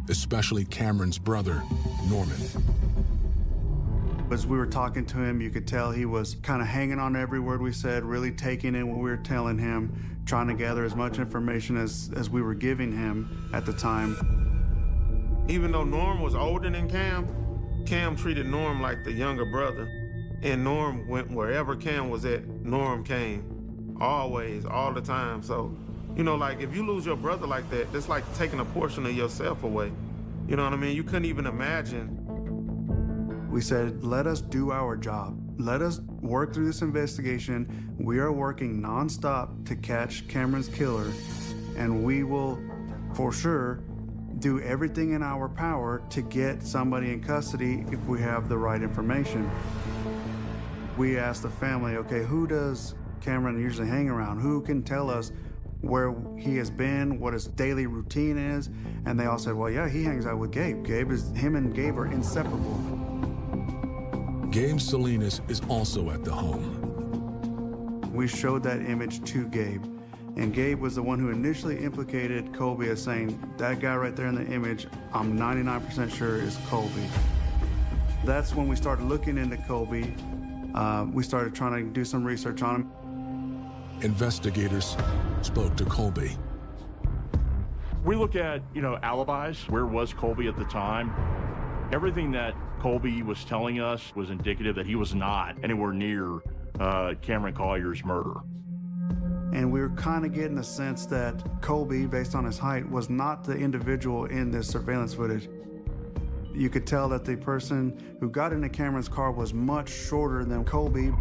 especially Cameron's brother, Norman. As we were talking to him, you could tell he was kind of hanging on every word we said, really taking in what we were telling him, trying to gather as much information as we were giving him at the time. Even though Norm was older than Cam treated Norm like the younger brother. And Norm went wherever Cam was at, Norm came. Always, all the time. So, you know, like if you lose your brother like that, that's like taking a portion of yourself away. You know what I mean? You couldn't even imagine. We said, let us do our job. Let us work through this investigation. We are working nonstop to catch Cameron's killer, and we will, for sure, do everything in our power to get somebody in custody if we have the right information. We asked the family, okay, who does Cameron usually hang around? Who can tell us where he has been, what his daily routine is? And they all said, well, yeah, he hangs out with Gabe. Him and Gabe are inseparable. Gabe Salinas is also at the home. We showed that image to Gabe, and Gabe was the one who initially implicated Colby as saying, that guy right there in the image, I'm 99% sure is Colby. That's when we started looking into Colby. We started trying to do some research on him. Investigators spoke to Colby. We look at, alibis. Where was Colby at the time? Everything that Colby was telling us was indicative that he was not anywhere near Cameron Collier's murder. And we were kind of getting the sense that Colby, based on his height, was not the individual in this surveillance footage. You could tell that the person who got into Cameron's car was much shorter than Colby.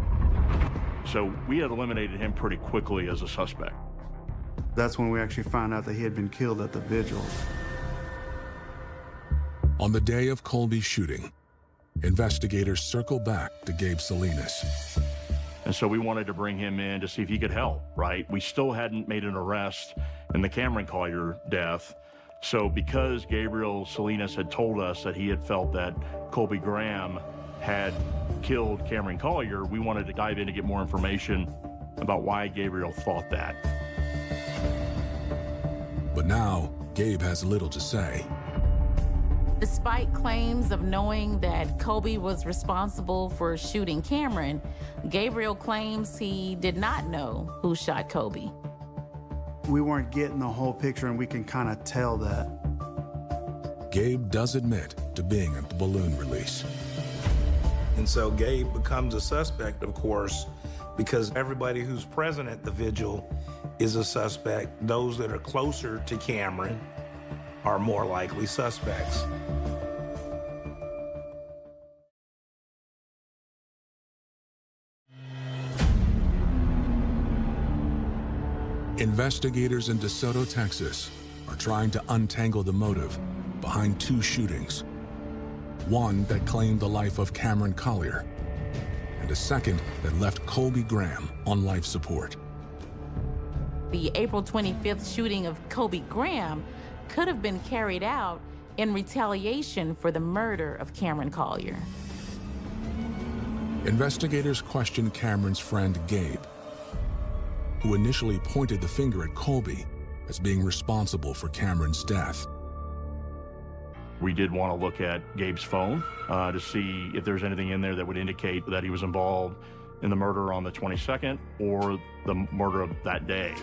So we had eliminated him pretty quickly as a suspect. That's when we actually found out that he had been killed at the vigil. On the day of Colby's shooting, investigators circle back to Gabe Salinas. And so we wanted to bring him in to see if he could help, right? We still hadn't made an arrest in the Cameron Collier death. So because Gabriel Salinas had told us that he had felt that Colby Graham had killed Cameron Collier, we wanted to dive in to get more information about why Gabriel thought that. But now, Gabe has little to say. Despite claims of knowing that Colby was responsible for shooting Cameron, Gabriel claims he did not know who shot Colby. We weren't getting the whole picture, and we can kind of tell that. Gabe does admit to being at the balloon release. And so Gabe becomes a suspect, of course, because everybody who's present at the vigil is a suspect. Those that are closer to Cameron are more likely suspects. Investigators in DeSoto, Texas, are trying to untangle the motive behind two shootings. One that claimed the life of Cameron Collier, and a second that left Colby Graham on life support. The April 25th shooting of Colby Graham could have been carried out in retaliation for the murder of Cameron Collier. Investigators questioned Cameron's friend Gabe, who initially pointed the finger at Colby as being responsible for Cameron's death. We did want to look at Gabe's phone to see if there's anything in there that would indicate that he was involved in the murder on the 22nd or the murder of that day.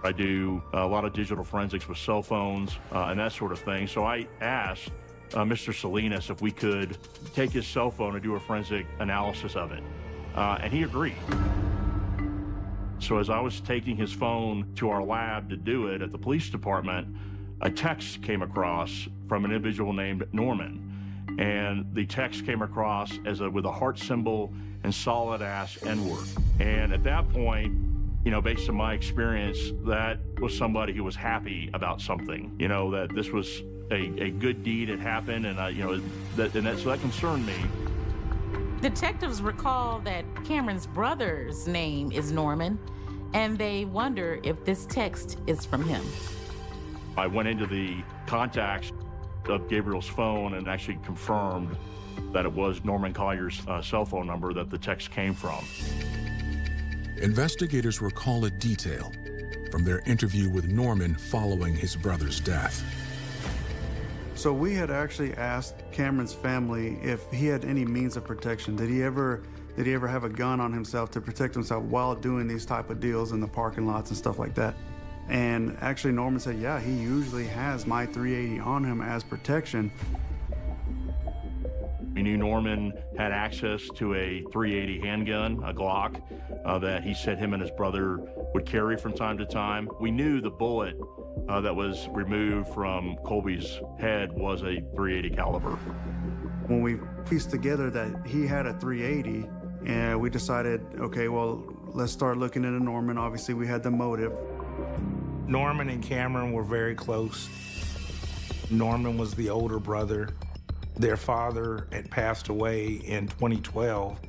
I do a lot of digital forensics with cell phones and that sort of thing. So I asked Mr. Salinas if we could take his cell phone and do a forensic analysis of it. And he agreed. So as I was taking his phone to our lab to do it at the police department, a text came across from an individual named Norman. And the text came across as with a heart symbol and solid ass N-word. And at that point, you know, based on my experience, that was somebody who was happy about something, you know, that this was a good deed had happened, and so that concerned me. Detectives recall that Cameron's brother's name is Norman, and they wonder if this text is from him. I went into the contacts of Gabriel's phone and actually confirmed that it was Norman Collier's cell phone number that the text came from. Investigators recall a detail from their interview with Norman following his brother's death. So we had actually asked Cameron's family if he had any means of protection. Did he ever have a gun on himself to protect himself while doing these type of deals in the parking lots and stuff like that? And actually Norman said, yeah, he usually has my .380 on him as protection. We knew Norman had access to a .380 handgun, a Glock, that he said him and his brother would carry from time to time. We knew the bullet that was removed from Colby's head was a .380 caliber. When we pieced together that he had a .380, and we decided, okay, well, let's start looking into Norman. Obviously, we had the motive. Norman and Cameron were very close. Norman was the older brother. Their father had passed away in 2012,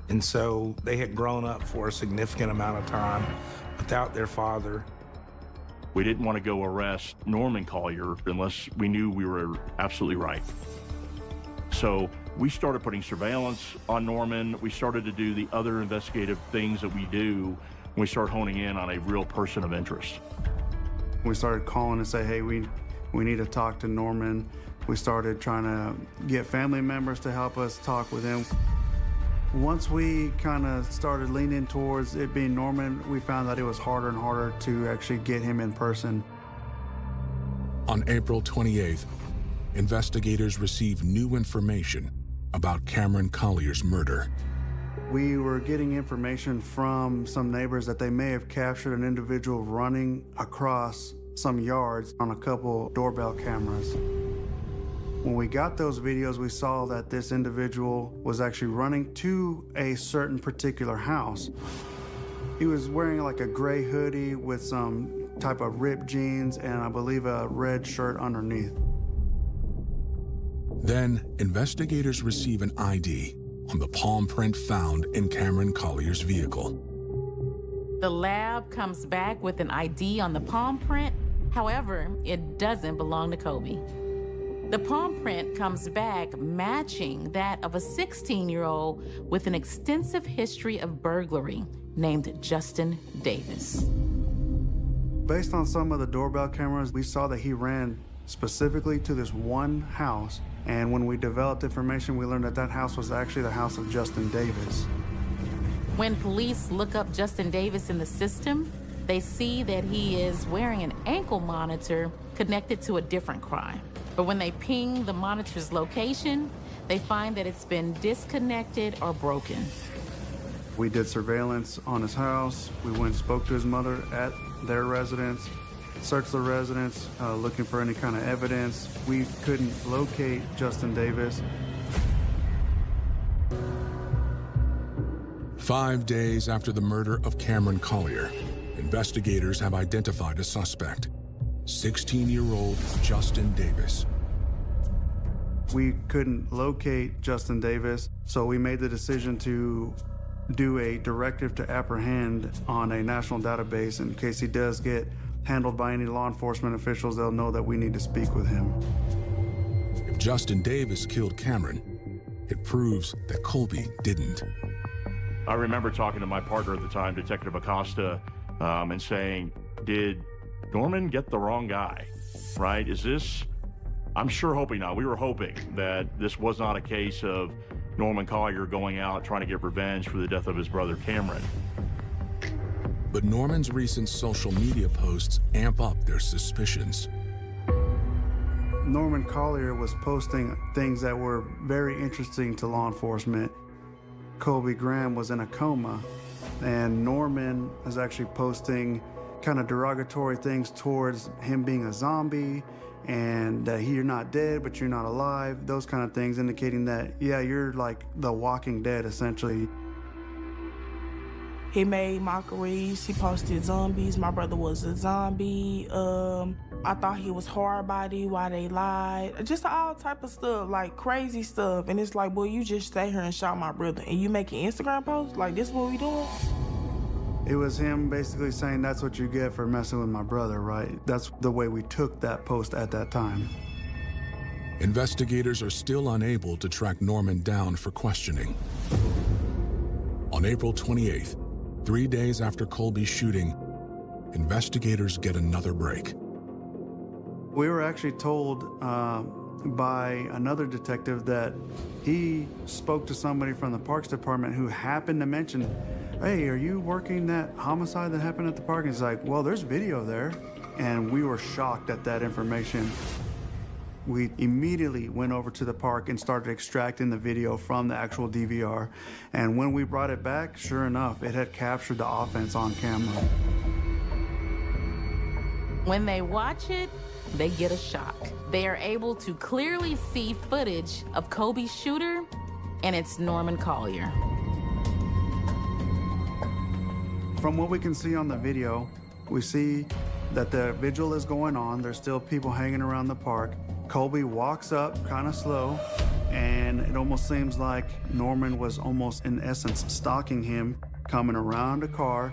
and so they had grown up for a significant amount of time without their father. We didn't want to go arrest Norman Collier unless we knew we were absolutely right. So we started putting surveillance on Norman. We started to do the other investigative things that we do when we start honing in on a real person of interest. We started calling and say, hey, we need to talk to Norman. We started trying to get family members to help us talk with him. Once we kind of started leaning towards it being Norman, we found that it was harder and harder to actually get him in person. On April 28th, investigators received new information about Cameron Collier's murder. We were getting information from some neighbors that they may have captured an individual running across some yards on a couple doorbell cameras. When we got those videos, we saw that this individual was actually running to a certain particular house. He was wearing like a gray hoodie with some type of ripped jeans and I believe a red shirt underneath. Then, investigators receive an ID on the palm print found in Cameron Collier's vehicle. The lab comes back with an ID on the palm print. However, it doesn't belong to Colby. The palm print comes back matching that of a 16-year-old with an extensive history of burglary named Justin Davis. Based on some of the doorbell cameras, we saw that he ran specifically to this one house. And when we developed information, we learned that that house was actually the house of Justin Davis. When police look up Justin Davis in the system, they see that he is wearing an ankle monitor connected to a different crime. But when they ping the monitor's location, they find that it's been disconnected or broken. We did surveillance on his house. We went and spoke to his mother at their residence, searched the residence, looking for any kind of evidence. We couldn't locate Justin Davis. 5 days after the murder of Cameron Collier, investigators have identified a suspect, 16-year-old Justin Davis. We couldn't locate Justin Davis, so we made the decision to do a directive to apprehend on a national database. In case he does get handled by any law enforcement officials, they'll know that we need to speak with him. If Justin Davis killed Cameron, it proves that Colby didn't. I remember talking to my partner at the time, Detective Acosta, and saying, did Norman get the wrong guy, right? Is this, I'm sure hoping not. We were hoping that this was not a case of Norman Collier going out trying to get revenge for the death of his brother Cameron. But Norman's recent social media posts amp up their suspicions. Norman Collier was posting things that were very interesting to law enforcement. Colby Graham was in a coma, and Norman is actually posting kind of derogatory things towards him being a zombie and that you're not dead, but you're not alive, those kind of things, indicating that, yeah, you're like the Walking Dead, essentially. He made mockeries. He posted zombies. My brother was a zombie. I thought he was hard body, why they lied. Just all type of stuff, like crazy stuff. And it's like, boy, you just stay here and shot my brother and you making Instagram posts? Like, this what we doing? It was him basically saying that's what you get for messing with my brother, right? That's the way we took that post at that time. Investigators are still unable to track Norman down for questioning. On April 28th, 3 days after Colby's shooting, investigators get another break. We were actually told by another detective that he spoke to somebody from the Parks Department who happened to mention, hey, are you working that homicide that happened at the park? And he's like, well, there's video there. And we were shocked at that information. We immediately went over to the park and started extracting the video from the actual DVR. And when we brought it back, sure enough, it had captured the offense on camera. When they watch it, they get a shock. They are able to clearly see footage of Colby's shooter, and it's Norman Collier. From what we can see on the video, we see that the vigil is going on. There's still people hanging around the park. Colby walks up kind of slow, and it almost seems like Norman was almost, in essence, stalking him, coming around a car.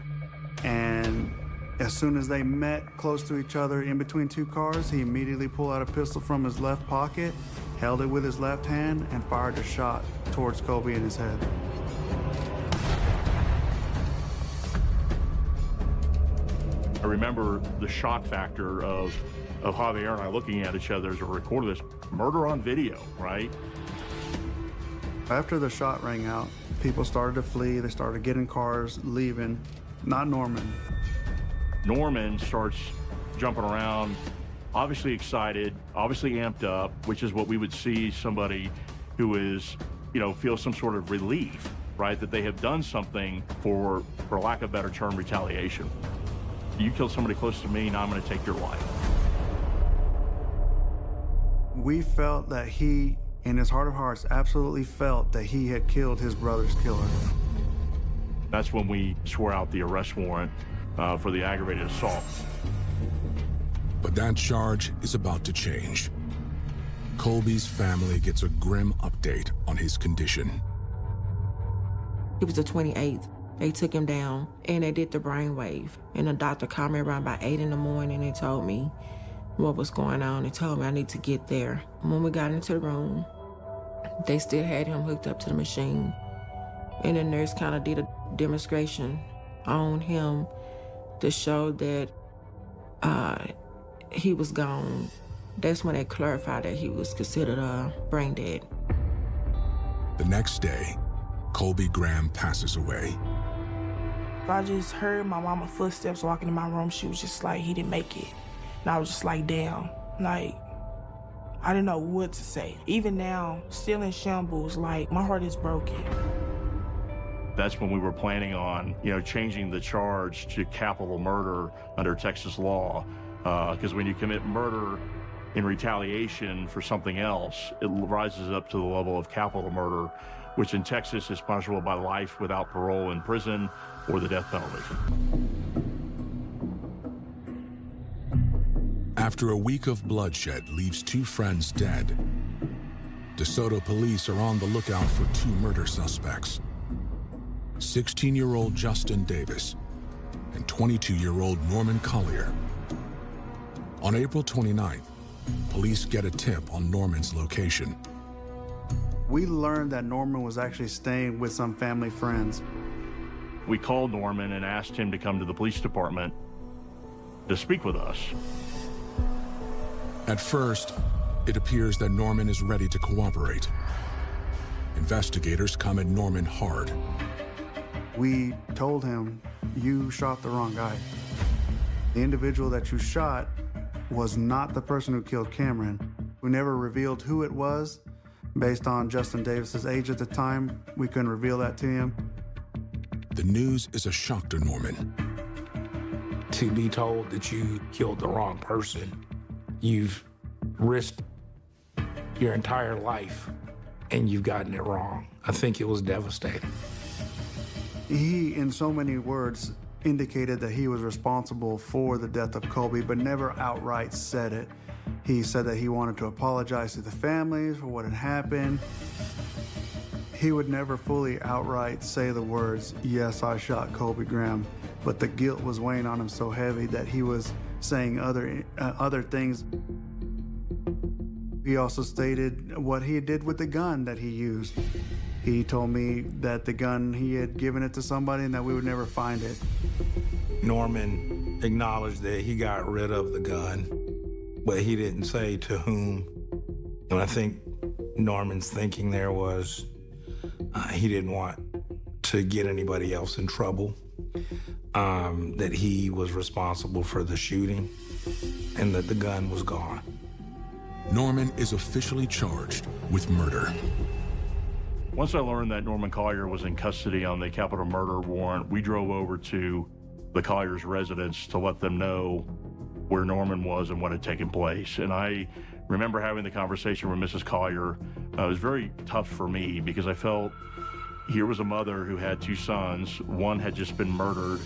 And as soon as they met close to each other in between two cars, he immediately pulled out a pistol from his left pocket, held it with his left hand, and fired a shot towards Colby in his head. I remember the shock factor of Javier and I looking at each other as we recorded this. Murder on video, right? After the shot rang out, people started to flee. They started getting cars, leaving. Not Norman. Norman starts jumping around, obviously excited, obviously amped up, which is what we would see somebody who is, feels some sort of relief, right? That they have done something for lack of a better term, retaliation. You killed somebody close to me, now I'm going to take your life. We felt that he, in his heart of hearts, absolutely felt that he had killed his brother's killer. That's when we swore out the arrest warrant for the aggravated assault. But that charge is about to change. Colby's family gets a grim update on his condition. It was the 28th. They took him down and they did the brainwave. And the doctor called me around by 8 in the morning and told me what was going on. They told me I need to get there. When we got into the room, they still had him hooked up to the machine. And the nurse kind of did a demonstration on him to show that he was gone. That's when they clarified that he was considered brain dead. The next day, Colby Graham passes away. I just heard my mama's footsteps walking in my room. She was just like, he didn't make it. And I was just like, damn, like, I didn't know what to say. Even now, still in shambles, like my heart is broken. That's when we were planning on, changing the charge to capital murder under Texas law. Because when you commit murder in retaliation for something else, it rises up to the level of capital murder, which in Texas is punishable by life without parole in prison or the death penalty. After a week of bloodshed leaves 2 friends dead, DeSoto police are on the lookout for 2 murder suspects. 16-year-old Justin Davis and 22-year-old Norman Collier. On April 29th, police get a tip on Norman's location. We learned that Norman was actually staying with some family friends. We called Norman and asked him to come to the police department to speak with us. At first, it appears that Norman is ready to cooperate. Investigators come at Norman hard. We told him, you shot the wrong guy. The individual that you shot was not the person who killed Cameron. We never revealed who it was. Based on Justin Davis's age at the time, we couldn't reveal that to him. The news is a shock to Norman. To be told that you killed the wrong person, you've risked your entire life and you've gotten it wrong. I think it was devastating. He, in so many words, indicated that he was responsible for the death of Colby, but never outright said it. He said that he wanted to apologize to the families for what had happened. He would never fully outright say the words, yes, I shot Colby Graham, but the guilt was weighing on him so heavy that he was saying other things. He also stated what he did with the gun that he used. He told me that the gun, he had given it to somebody and that we would never find it. Norman acknowledged that he got rid of the gun, but he didn't say to whom. And I think Norman's thinking there was he didn't want to get anybody else in trouble, that he was responsible for the shooting, and that the gun was gone. Norman is officially charged with murder. Once I learned that Norman Collier was in custody on the capital murder warrant, we drove over to the Collier's residence to let them know where Norman was and what had taken place. And I remember having the conversation with Mrs. Collier. It was very tough for me because I felt here was a mother who had 2 sons. One had just been murdered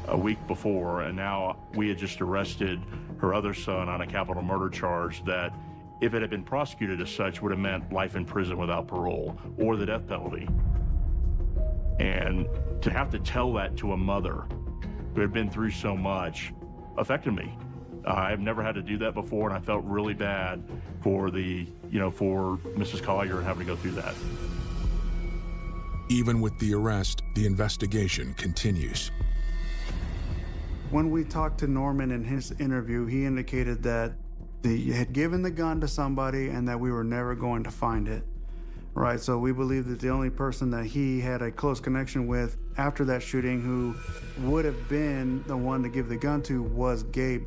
a week before, and now we had just arrested her other son on a capital murder charge that, if it had been prosecuted as such, would have meant life in prison without parole or the death penalty. And to have to tell that to a mother who had been through so much affected me. I've never had to do that before, and I felt really bad for for Mrs. Collier and having to go through that. Even with the arrest, the investigation continues. When we talked to Norman in his interview, he indicated that he had given the gun to somebody and that we were never going to find it, right? So we believe that the only person that he had a close connection with after that shooting who would have been the one to give the gun to was Gabe.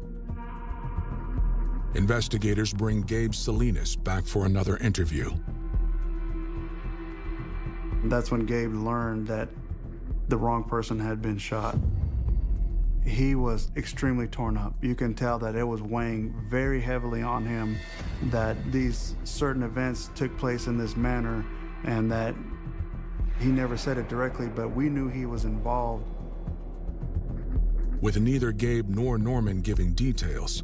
Investigators bring Gabe Salinas back for another interview. That's when Gabe learned that the wrong person had been shot. He was extremely torn up. You can tell that it was weighing very heavily on him that these certain events took place in this manner, and that he never said it directly, but we knew he was involved. With neither Gabe nor Norman giving details,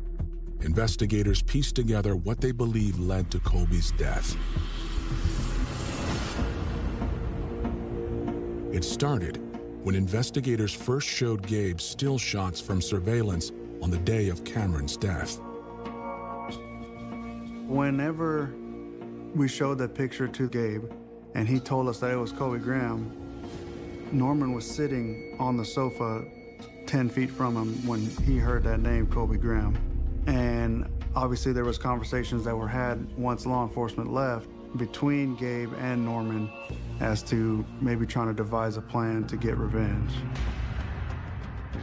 investigators pieced together what they believe led to Colby's death. It started when investigators first showed Gabe still shots from surveillance on the day of Cameron's death. Whenever we showed that picture to Gabe and he told us that it was Colby Graham, Norman was sitting on the sofa 10 feet from him when he heard that name, Colby Graham. And obviously there was conversations that were had once law enforcement left between Gabe and Norman as to maybe trying to devise a plan to get revenge.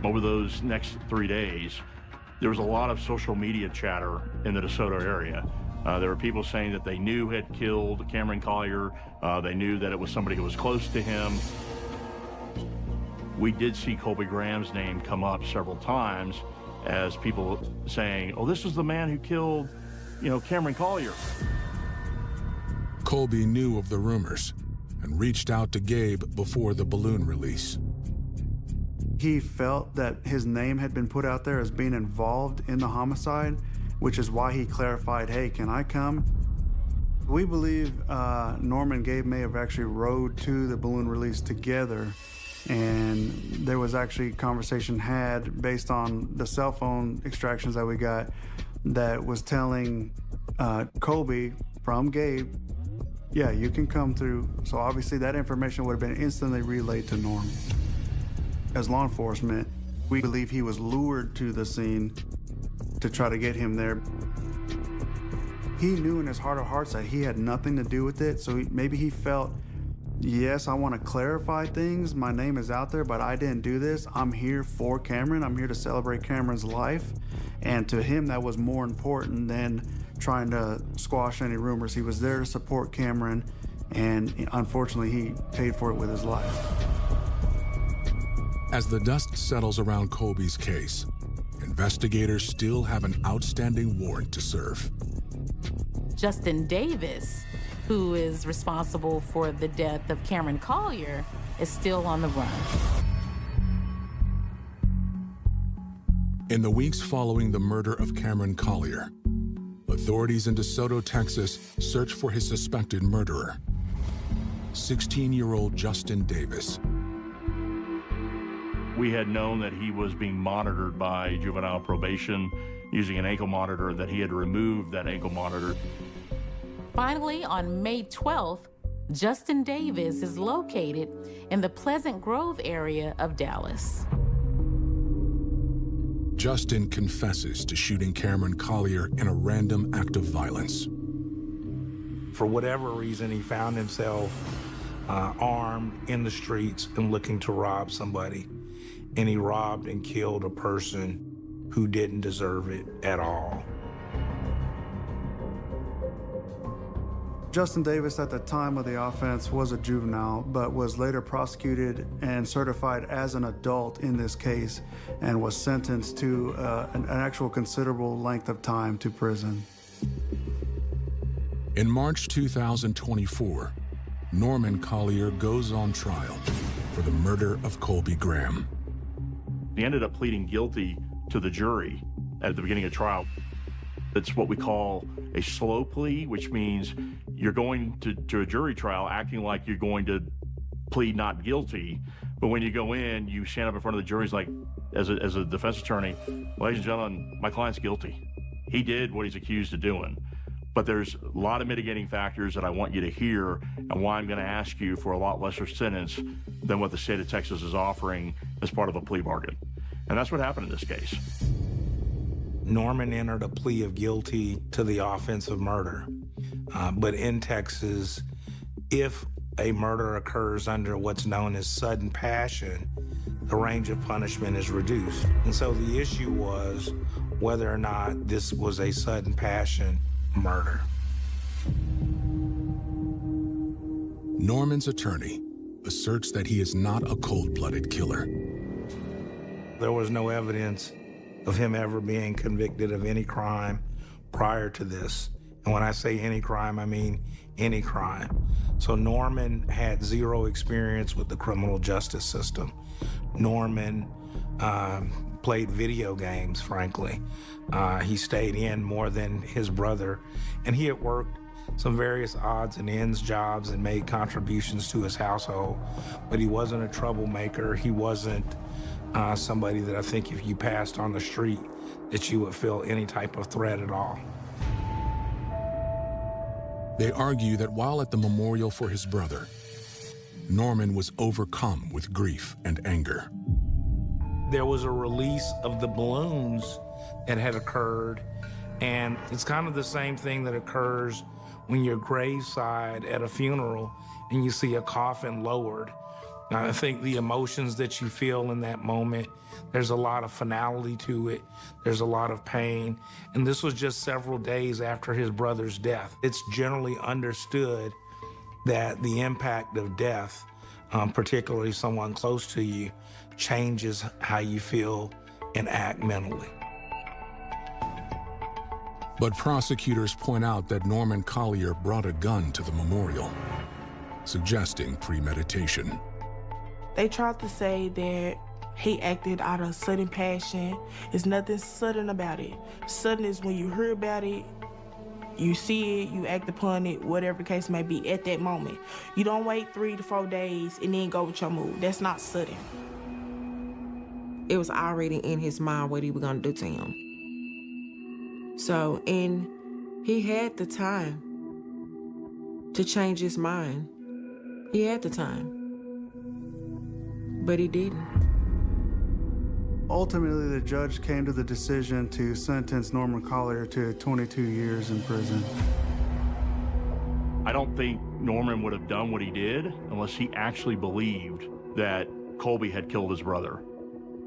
Over those next 3 days, there was a lot of social media chatter in the DeSoto area There were people saying that they knew had killed Cameron Collier. They knew that it was somebody who was close to him. We did see Colby Graham's name come up several times as people saying, oh, this is the man who killed, Cameron Collier. Colby knew of the rumors and reached out to Gabe before the balloon release. He felt that his name had been put out there as being involved in the homicide, which is why he clarified, hey, can I come? We believe Norm and Gabe may have actually rode to the balloon release together, and there was actually conversation had based on the cell phone extractions that we got that was telling Colby from Gabe, yeah, you can come through. So obviously that information would have been instantly relayed to Norm. As law enforcement, we believe he was lured to the scene to try to get him there. He knew in his heart of hearts that he had nothing to do with it, so maybe he felt, yes, I want to clarify things. My name is out there, but I didn't do this. I'm here for Cameron. I'm here to celebrate Cameron's life. And to him, that was more important than trying to squash any rumors. He was there to support Cameron, and unfortunately, he paid for it with his life. As the dust settles around Colby's case, investigators still have an outstanding warrant to serve. Justin Davis, who is responsible for the death of Cameron Collier, is still on the run. In the weeks following the murder of Cameron Collier, authorities in DeSoto, Texas, search for his suspected murderer, 16-year-old Justin Davis. We had known that he was being monitored by juvenile probation using an ankle monitor, that he had removed that ankle monitor. Finally, on May 12th, Justin Davis is located in the Pleasant Grove area of Dallas. Justin confesses to shooting Cameron Collier in a random act of violence. For whatever reason, he found himself armed in the streets and looking to rob somebody. And he robbed and killed a person who didn't deserve it at all. Justin Davis, at the time of the offense, was a juvenile, but was later prosecuted and certified as an adult in this case and was sentenced to an actual considerable length of time to prison. In March 2024, Norman Collier goes on trial for the murder of Colby Graham. He ended up pleading guilty to the jury at the beginning of trial. It's what we call a slow plea, which means you're going to a jury trial acting like you're going to plead not guilty. But when you go in, you stand up in front of the jury like, as a defense attorney, ladies and gentlemen, my client's guilty. He did what he's accused of doing. But there's a lot of mitigating factors that I want you to hear, and why I'm going to ask you for a lot lesser sentence than what the state of Texas is offering as part of a plea bargain. And that's what happened in this case. Norman entered a plea of guilty to the offense of murder. But in Texas, if a murder occurs under what's known as sudden passion, the range of punishment is reduced. And so the issue was whether or not this was a sudden passion murder. Norman's attorney asserts that he is not a cold-blooded killer. There was no evidence of him ever being convicted of any crime prior to this. And when I say any crime, I mean any crime. So Norman had zero experience with the criminal justice system. Norman played video games, frankly. He stayed in more than his brother, and he had worked some various odds and ends jobs and made contributions to his household, but he wasn't a troublemaker. He wasn't somebody that I think if you passed on the street that you would feel any type of threat at all. They argue that while at the memorial for his brother, Norman was overcome with grief and anger. There was a release of the balloons that had occurred, and it's kind of the same thing that occurs when you're graveside at a funeral and you see a coffin lowered. Now, I think the emotions that you feel in that moment, there's a lot of finality to it. There's a lot of pain. And this was just several days after his brother's death. It's generally understood that the impact of death, particularly someone close to you, changes how you feel and act mentally. But prosecutors point out that Norman Collier brought a gun to the memorial, suggesting premeditation. They tried to say that he acted out of sudden passion. There's nothing sudden about it. Sudden is when you hear about it, you see it, you act upon it, whatever the case may be at that moment. You don't wait 3 to 4 days and then go with your move. That's not sudden. It was already in his mind what he was gonna do to him. So, and he had the time to change his mind. He had the time. But he didn't. Ultimately, the judge came to the decision to sentence Norman Collier to 22 years in prison. I don't think Norman would have done what he did unless he actually believed that Colby had killed his brother.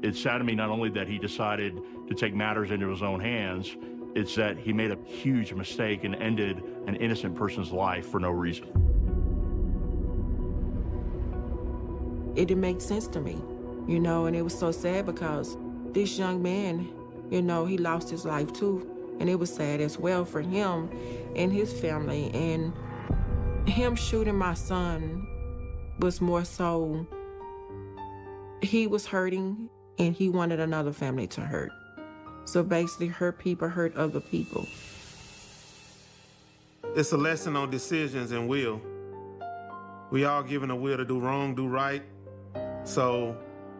It's sad to me not only that he decided to take matters into his own hands, it's that he made a huge mistake and ended an innocent person's life for no reason. It didn't make sense to me, you know, and it was so sad because this young man, you know, he lost his life too. And it was sad as well for him and his family. And him shooting my son was more so, he was hurting and he wanted another family to hurt. So basically, hurt people hurt other people. It's a lesson on decisions and will. We all given a will to do wrong, do right. So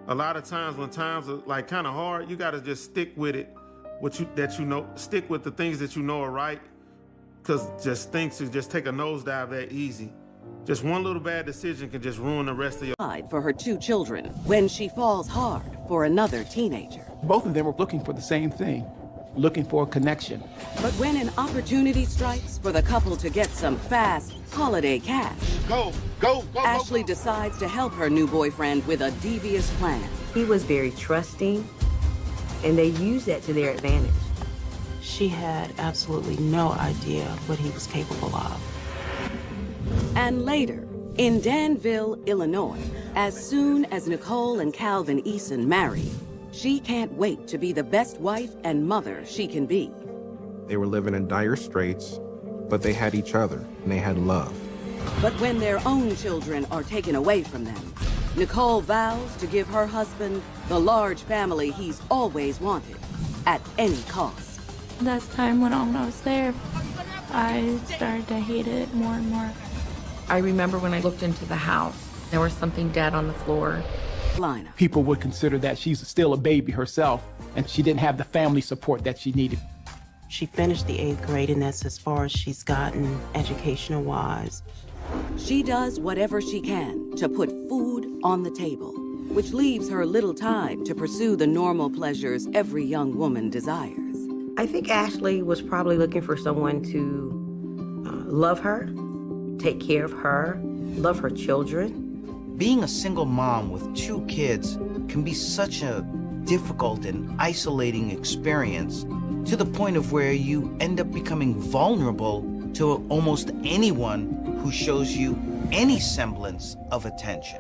a lot of times when times are like kind of hard, you got to just stick with it, stick with the things that you know are right, because just things to just take a nosedive that easy. Just one little bad decision can just ruin the rest of your life. For her 2 children when she falls hard for another teenager. Both of them were looking for the same thing, looking for a connection. But when an opportunity strikes for the couple to get some fast holiday cash, Ashley decides to help her new boyfriend with a devious plan. He was very trusting, and they used that to their advantage. She had absolutely no idea what he was capable of. And later, in Danville, Illinois, as soon as Nicole and Calvin Eason marry, she can't wait to be the best wife and mother she can be. They were living in dire straits, but they had each other and they had love. But when their own children are taken away from them, Nicole vows to give her husband the large family he's always wanted, at any cost. That time when I was there, I started to hate it more and more. I remember when I looked into the house, there was something dead on the floor. People would consider that she's still a baby herself, and she didn't have the family support that she needed. She finished the 8th grade, and that's as far as she's gotten educational-wise. She does whatever she can to put food on the table, which leaves her little time to pursue the normal pleasures every young woman desires. I think Ashley was probably looking for someone to love her, take care of her, love her children. Being a single mom with 2 kids can be such a difficult and isolating experience, to the point of where you end up becoming vulnerable to almost anyone who shows you any semblance of attention.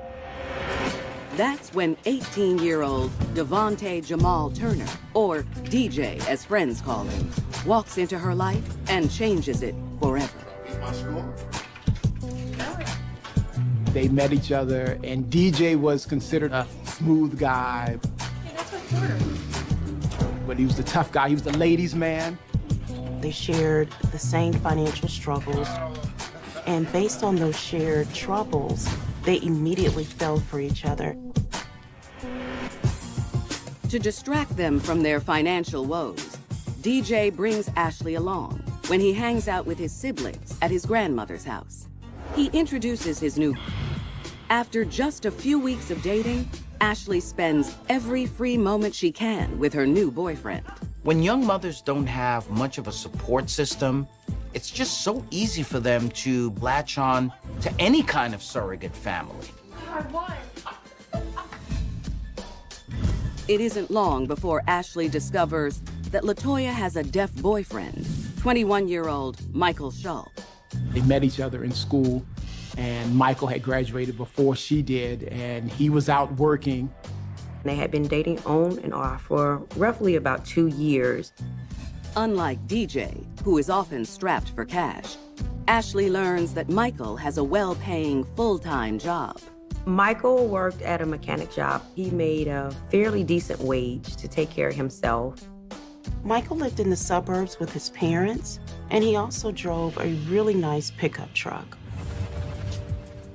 That's when 18-year-old Devontae Jamal Turner, or DJ as friends call him, walks into her life and changes it forever. They met each other, and DJ was considered a smooth guy. But he was the tough guy. He was the ladies' man. They shared the same financial struggles, and based on those shared troubles, they immediately fell for each other. To distract them from their financial woes, DJ brings Ashley along when he hangs out with his siblings at his grandmother's house. He introduces his new... After just a few weeks of dating, Ashley spends every free moment she can with her new boyfriend. When young mothers don't have much of a support system, it's just so easy for them to latch on to any kind of surrogate family. It isn't long before Ashley discovers that LaToya has a deaf boyfriend, 21-year-old Michael Shull. They met each other in school, and Michael had graduated before she did, and he was out working. They had been dating on and off for roughly about 2 years. Unlike DJ, who is often strapped for cash, Ashley learns that Michael has a well-paying full-time job. Michael worked at a mechanic shop. He made a fairly decent wage to take care of himself. Michael lived in the suburbs with his parents, and he also drove a really nice pickup truck.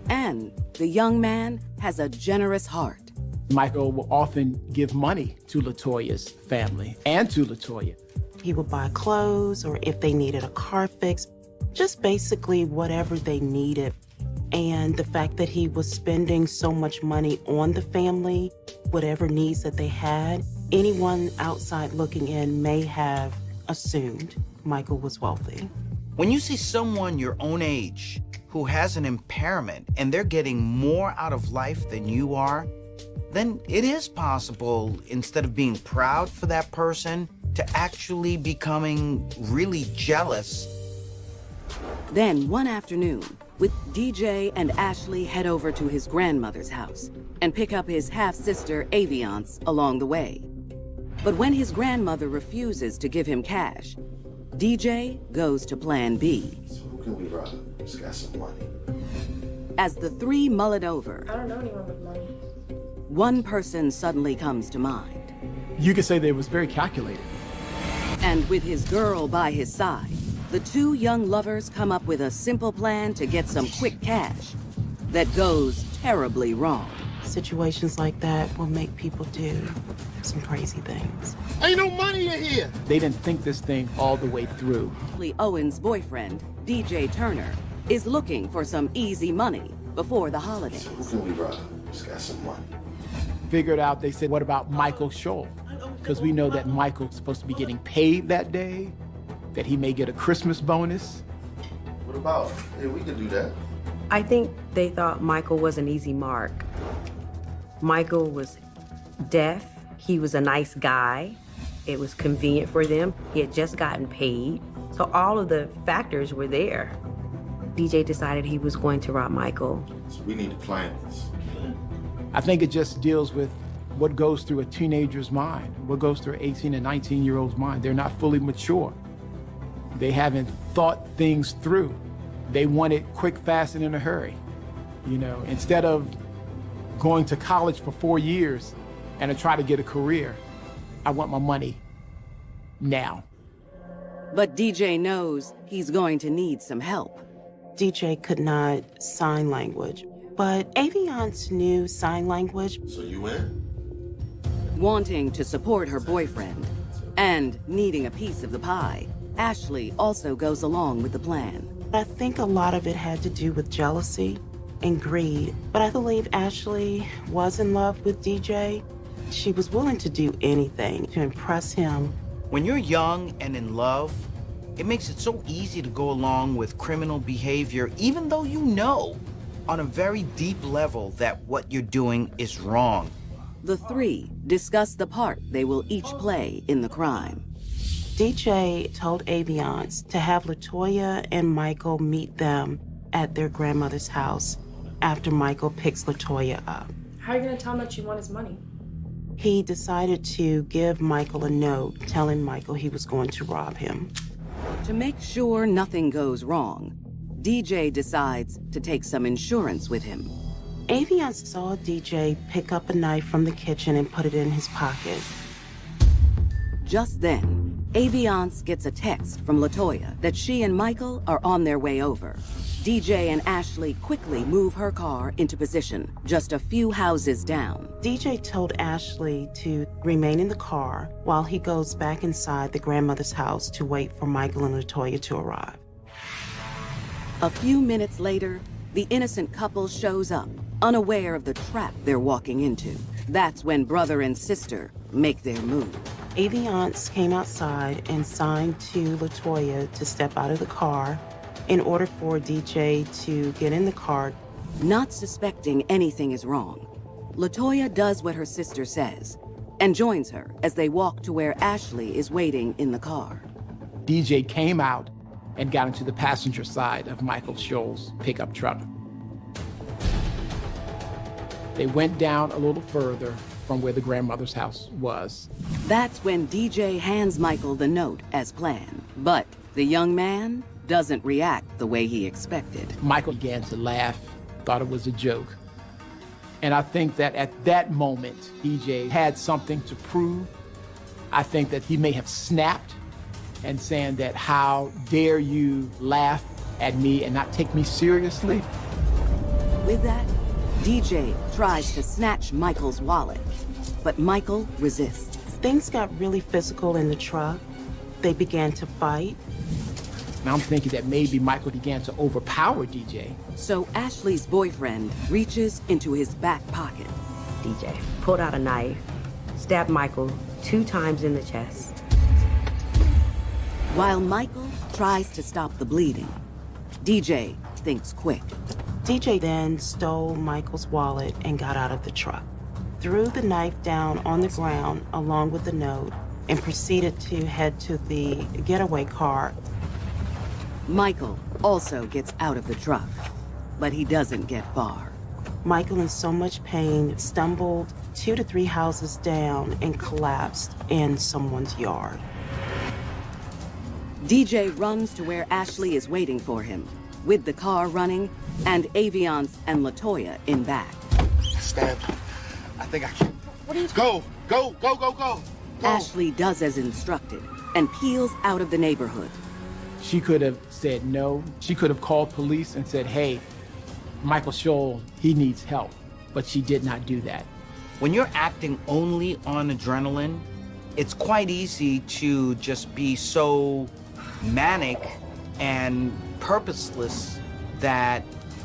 And the young man has a generous heart. Michael will often give money to LaToya's family and to LaToya. He would buy clothes, or if they needed a car fix, just basically whatever they needed. And the fact that he was spending so much money on the family, whatever needs that they had, anyone outside looking in may have assumed Michael was wealthy. When you see someone your own age who has an impairment and they're getting more out of life than you are, then it is possible, instead of being proud for that person, to actually becoming really jealous. Then one afternoon, with DJ and Ashley head over to his grandmother's house and pick up his half-sister Aviance along the way. But when his grandmother refuses to give him cash, DJ goes to plan B. So who can we rob? Just got some money. As the three mull it over, I don't know anyone with money. one person suddenly comes to mind. You could say they was very calculated. And with his girl by his side, the two young lovers come up with a simple plan to get some quick cash that goes terribly wrong. Situations like that will make people do some crazy things. Ain't no money in here. They didn't think this thing all the way through. Ashley Owen's boyfriend, DJ Turner, is looking for some easy money before the holidays. So who can we rob? Just got some money. Figured out, they said, what about Michael Shull? Because we know that Michael's supposed to be getting paid that day, that he may get a Christmas bonus. What about? Hey, we can do that. I think they thought Michael was an easy mark. Michael was deaf. He was a nice guy. It was convenient for them. He had just gotten paid. So all of the factors were there. DJ decided he was going to rob Michael. So we need to plan this. I think it just deals with what goes through a teenager's mind, what goes through an 18 and 19-year-old's mind. They're not fully mature. They haven't thought things through. They want it quick, fast, and in a hurry. You know, instead of going to college for 4 years and to try to get a career, I want my money now. But DJ knows he's going to need some help. DJ could not sign language, but Aviance knew sign language. So you in? Wanting to support her boyfriend and needing a piece of the pie, Ashley also goes along with the plan. I think a lot of it had to do with jealousy and greed, but I believe Ashley was in love with DJ. She was willing to do anything to impress him. When you're young and in love, it makes it so easy to go along with criminal behavior, even though you know on a very deep level that what you're doing is wrong. The three discuss the part they will each play in the crime. DJ told Aviance to have LaToya and Michael meet them at their grandmother's house after Michael picks LaToya up. How are you gonna tell him that you want his money? He decided to give Michael a note telling Michael he was going to rob him. To make sure nothing goes wrong, DJ decides to take some insurance with him. Aviance saw DJ pick up a knife from the kitchen and put it in his pocket. Just then, Aviance gets a text from LaToya that she and Michael are on their way over. DJ and Ashley quickly move her car into position, just a few houses down. DJ told Ashley to remain in the car while he goes back inside the grandmother's house to wait for Michael and LaToya to arrive. A few minutes later, the innocent couple shows up, unaware of the trap they're walking into. That's when brother and sister make their move. Aviance came outside and signed to LaToya to step out of the car in order for DJ to get in the car. Not suspecting anything is wrong, LaToya does what her sister says. and joins her as they walk to where Ashley is waiting in the car. DJ came out and got into the passenger side of Michael Scholl's pickup truck. They went down a little further from where the grandmother's house was. That's when DJ hands Michael the note as planned, but the young man doesn't react the way he expected. Michael began to laugh, thought it was a joke. And I think that at that moment, DJ had something to prove. I think that he may have snapped and saying that, how dare you laugh at me and not take me seriously? With that, DJ tries to snatch Michael's wallet, but Michael resists. Things got really physical in the truck. They began to fight. And I'm thinking that maybe Michael began to overpower DJ. So Ashley's boyfriend reaches into his back pocket. DJ pulled out a knife, stabbed Michael 2 times in the chest. While Michael tries to stop the bleeding, DJ thinks quick. DJ then stole Michael's wallet and got out of the truck, threw the knife down on the ground along with the note, and proceeded to head to the getaway car. Michael also gets out of the truck, but he doesn't get far. Michael, in so much pain, stumbled 2 to 3 houses down and collapsed in someone's yard. DJ runs to where Ashley is waiting for him, with the car running and Aviance and LaToya in back. Stabbed. I think I can. What are you? Go. Ashley does as instructed and peels out of the neighborhood. She could have said no. She could have called police and said, hey, Michael Scholl, he needs help. But she did not do that. When you're acting only on adrenaline, it's quite easy to just be so manic and purposeless that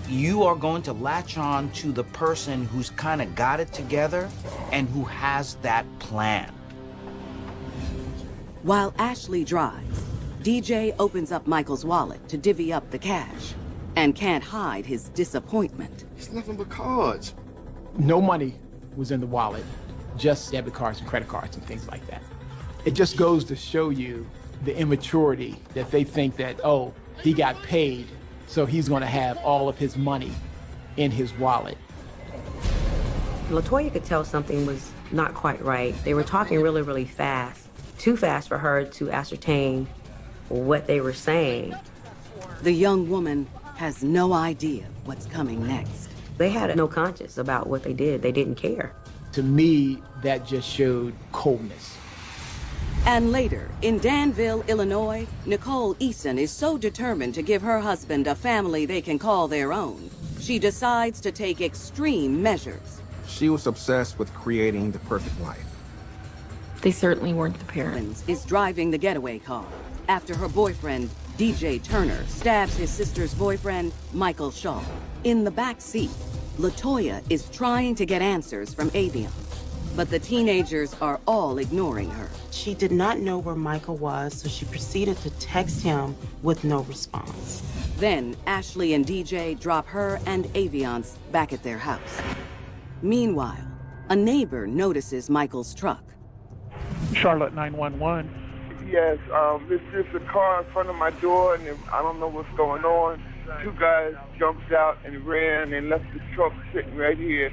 you are going to latch on to the person who's kind of got it together and who has that plan. While Ashley drives, DJ opens up Michael's wallet to divvy up the cash and can't hide his disappointment. It's nothing but cards. No money was in the wallet, just debit cards and credit cards and things like that. It just goes to show you the immaturity that they think that, oh, he got paid, so he's going to have all of his money in his wallet. LaToya could tell something was not quite right. They were talking really, really fast. Too fast for her to ascertain what they were saying. The young woman has no idea what's coming next. They had no conscience about what they did. They didn't care. To me, that just showed coldness. And later, in Danville, Illinois, Nicole Eason is so determined to give her husband a family they can call their own, she decides to take extreme measures. She was obsessed with creating the perfect life. They certainly weren't the parents. Is driving the getaway car after her boyfriend, DJ Turner, stabs his sister's boyfriend, Michael Scholl. In the back seat, LaToya is trying to get answers from Aviance, but the teenagers are all ignoring her. She did not know where Michael was, so she proceeded to text him with no response. Then Ashley and DJ drop her and Aviance back at their house. Meanwhile, a neighbor notices Michael's truck. Charlotte 911. Yes, it's just a car in front of my door, and I don't know what's going on. 2 guys jumped out and ran and left the truck sitting right here.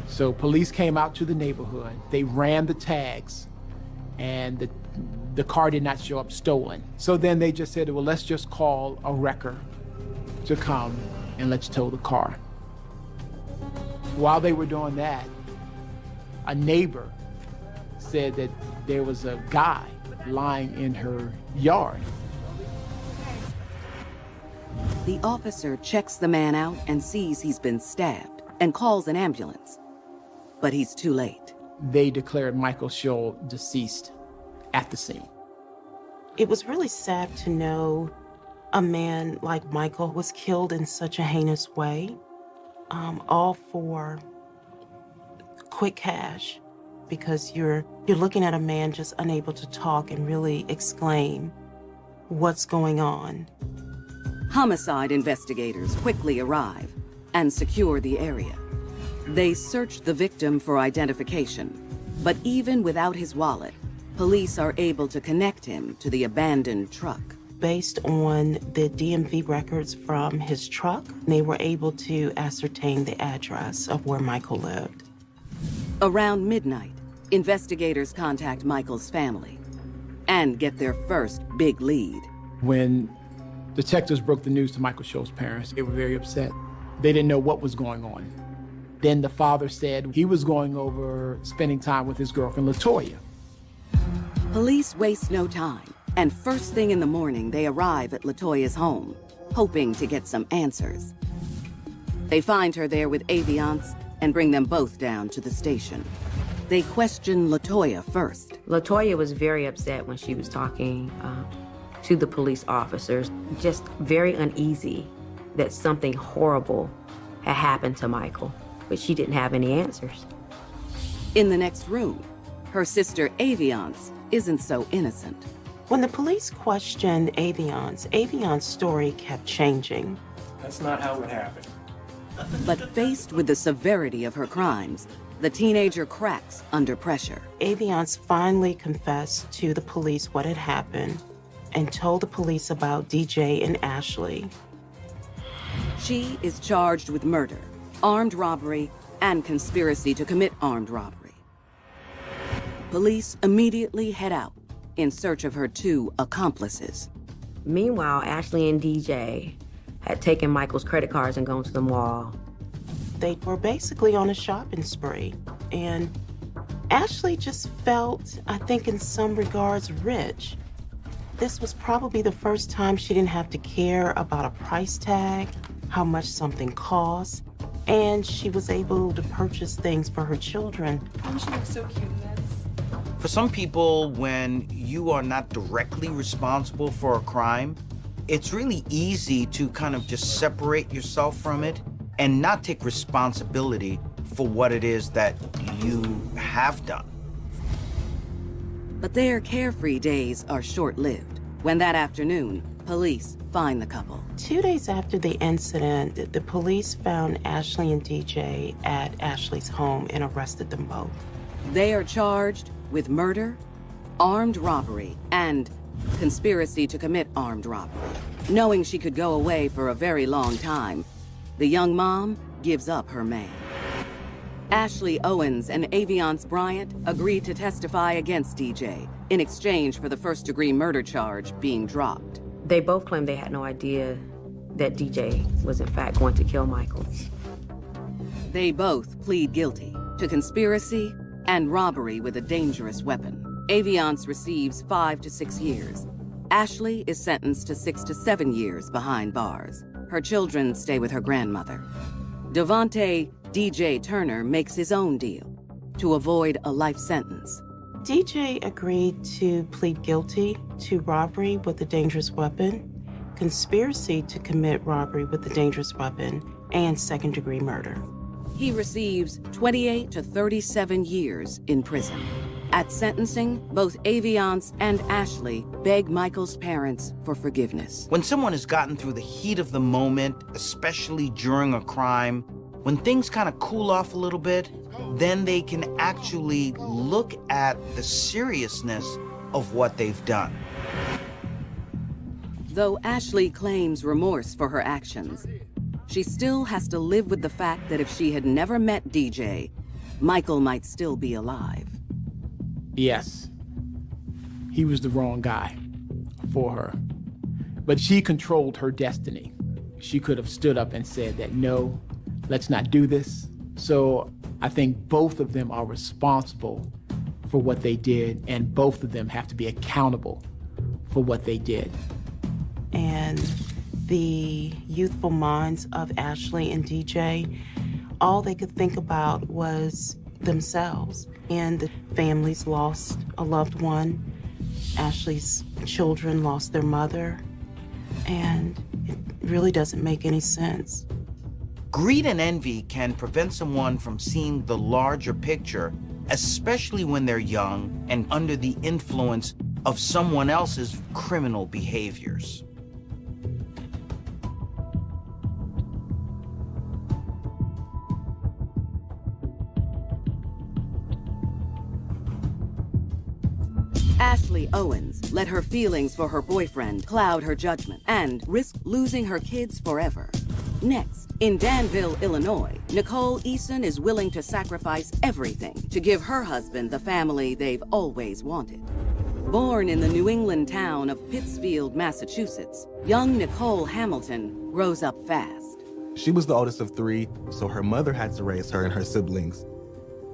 So police came out to the neighborhood. They ran the tags, and the car did not show up stolen. So then they just said, well, let's just call a wrecker to come and let's tow the car. While they were doing that, a neighbor said that there was a guy lying in her yard. The officer checks the man out and sees he's been stabbed and calls an ambulance. But he's too late. They declared Michael Scholl deceased at the scene. It was really sad to know a man like Michael was killed in such a heinous way, all for quick cash, because you're looking at a man just unable to talk and really exclaim what's going on. Homicide investigators quickly arrive and secure the area. They search the victim for identification But even without his wallet, police are able to connect him to the abandoned truck. Based on the DMV records from his truck, they were able to ascertain the address of where Michael lived. Around midnight, investigators contact Michael's family and get their first big lead. When detectives broke the news to Michael Scholl's parents, they were very upset. They didn't know what was going on. Then the father said he was going over spending time with his girlfriend, LaToya. Police waste no time, and first thing in the morning, they arrive at LaToya's home, hoping to get some answers. They find her there with Aviance and bring them both down to the station. They question LaToya first. LaToya was very upset when she was talking to the police officers, just very uneasy that something horrible had happened to Michael, but she didn't have any answers. In the next room, her sister Aviance isn't so innocent. When the police questioned Aviance's story kept changing. That's not how it happened. But faced with the severity of her crimes, the teenager cracks under pressure. Aviance finally confessed to the police what had happened and told the police about DJ and Ashley. She is charged with murder, armed robbery, and conspiracy to commit armed robbery. Police immediately head out in search of her two accomplices. Meanwhile, Ashley and DJ had taken Michael's credit cards and gone to the mall. They were basically on a shopping spree, and Ashley just felt, I think in some regards, rich. This was probably the first time she didn't have to care about a price tag, how much something costs, and she was able to purchase things for her children. Oh, she looks so cute in this. For some people, when you are not directly responsible for a crime, it's really easy to kind of just separate yourself from it and not take responsibility for what it is that you have done. But their carefree days are short-lived. When that afternoon, police find the couple. 2 days after the incident, the police found Ashley and DJ at Ashley's home and arrested them both. They are charged with murder, armed robbery, and conspiracy to commit armed robbery. Knowing she could go away for a very long time, the young mom gives up her man. Ashley Owens and Aviance Bryant agreed to testify against DJ in exchange for the first-degree murder charge being dropped. They both claimed they had no idea that DJ was in fact going to kill Michael. They both plead guilty to conspiracy and robbery with a dangerous weapon. Aviance receives 5 to 6 years. Ashley is sentenced to 6 to 7 years behind bars. Her children stay with her grandmother. Devontae DJ Turner makes his own deal to avoid a life sentence. DJ agreed to plead guilty to robbery with a dangerous weapon, conspiracy to commit robbery with a dangerous weapon, and second-degree murder. He receives 28 to 37 years in prison. At sentencing, both Aviance and Ashley beg Michael's parents for forgiveness. When someone has gotten through the heat of the moment, especially during a crime, when things kind of cool off a little bit, then they can actually look at the seriousness of what they've done. Though Ashley claims remorse for her actions, she still has to live with the fact that if she had never met DJ, Michael might still be alive. Yes, he was the wrong guy for her. But she controlled her destiny. She could have stood up and said that, no, let's not do this. So I think both of them are responsible for what they did, and both of them have to be accountable for what they did. And the youthful minds of Ashley and DJ, all they could think about was themselves. And the families lost a loved one. Ashley's children lost their mother. And it really doesn't make any sense. Greed and envy can prevent someone from seeing the larger picture, especially when they're young and under the influence of someone else's criminal behaviors. Ashley Owens let her feelings for her boyfriend cloud her judgment and risk losing her kids forever. Next, in Danville, Illinois, Nicole Eason is willing to sacrifice everything to give her husband the family they've always wanted. Born in the New England town of Pittsfield, Massachusetts, young Nicole Hamilton grows up fast. She was the oldest of three, so her mother had to raise her and her siblings.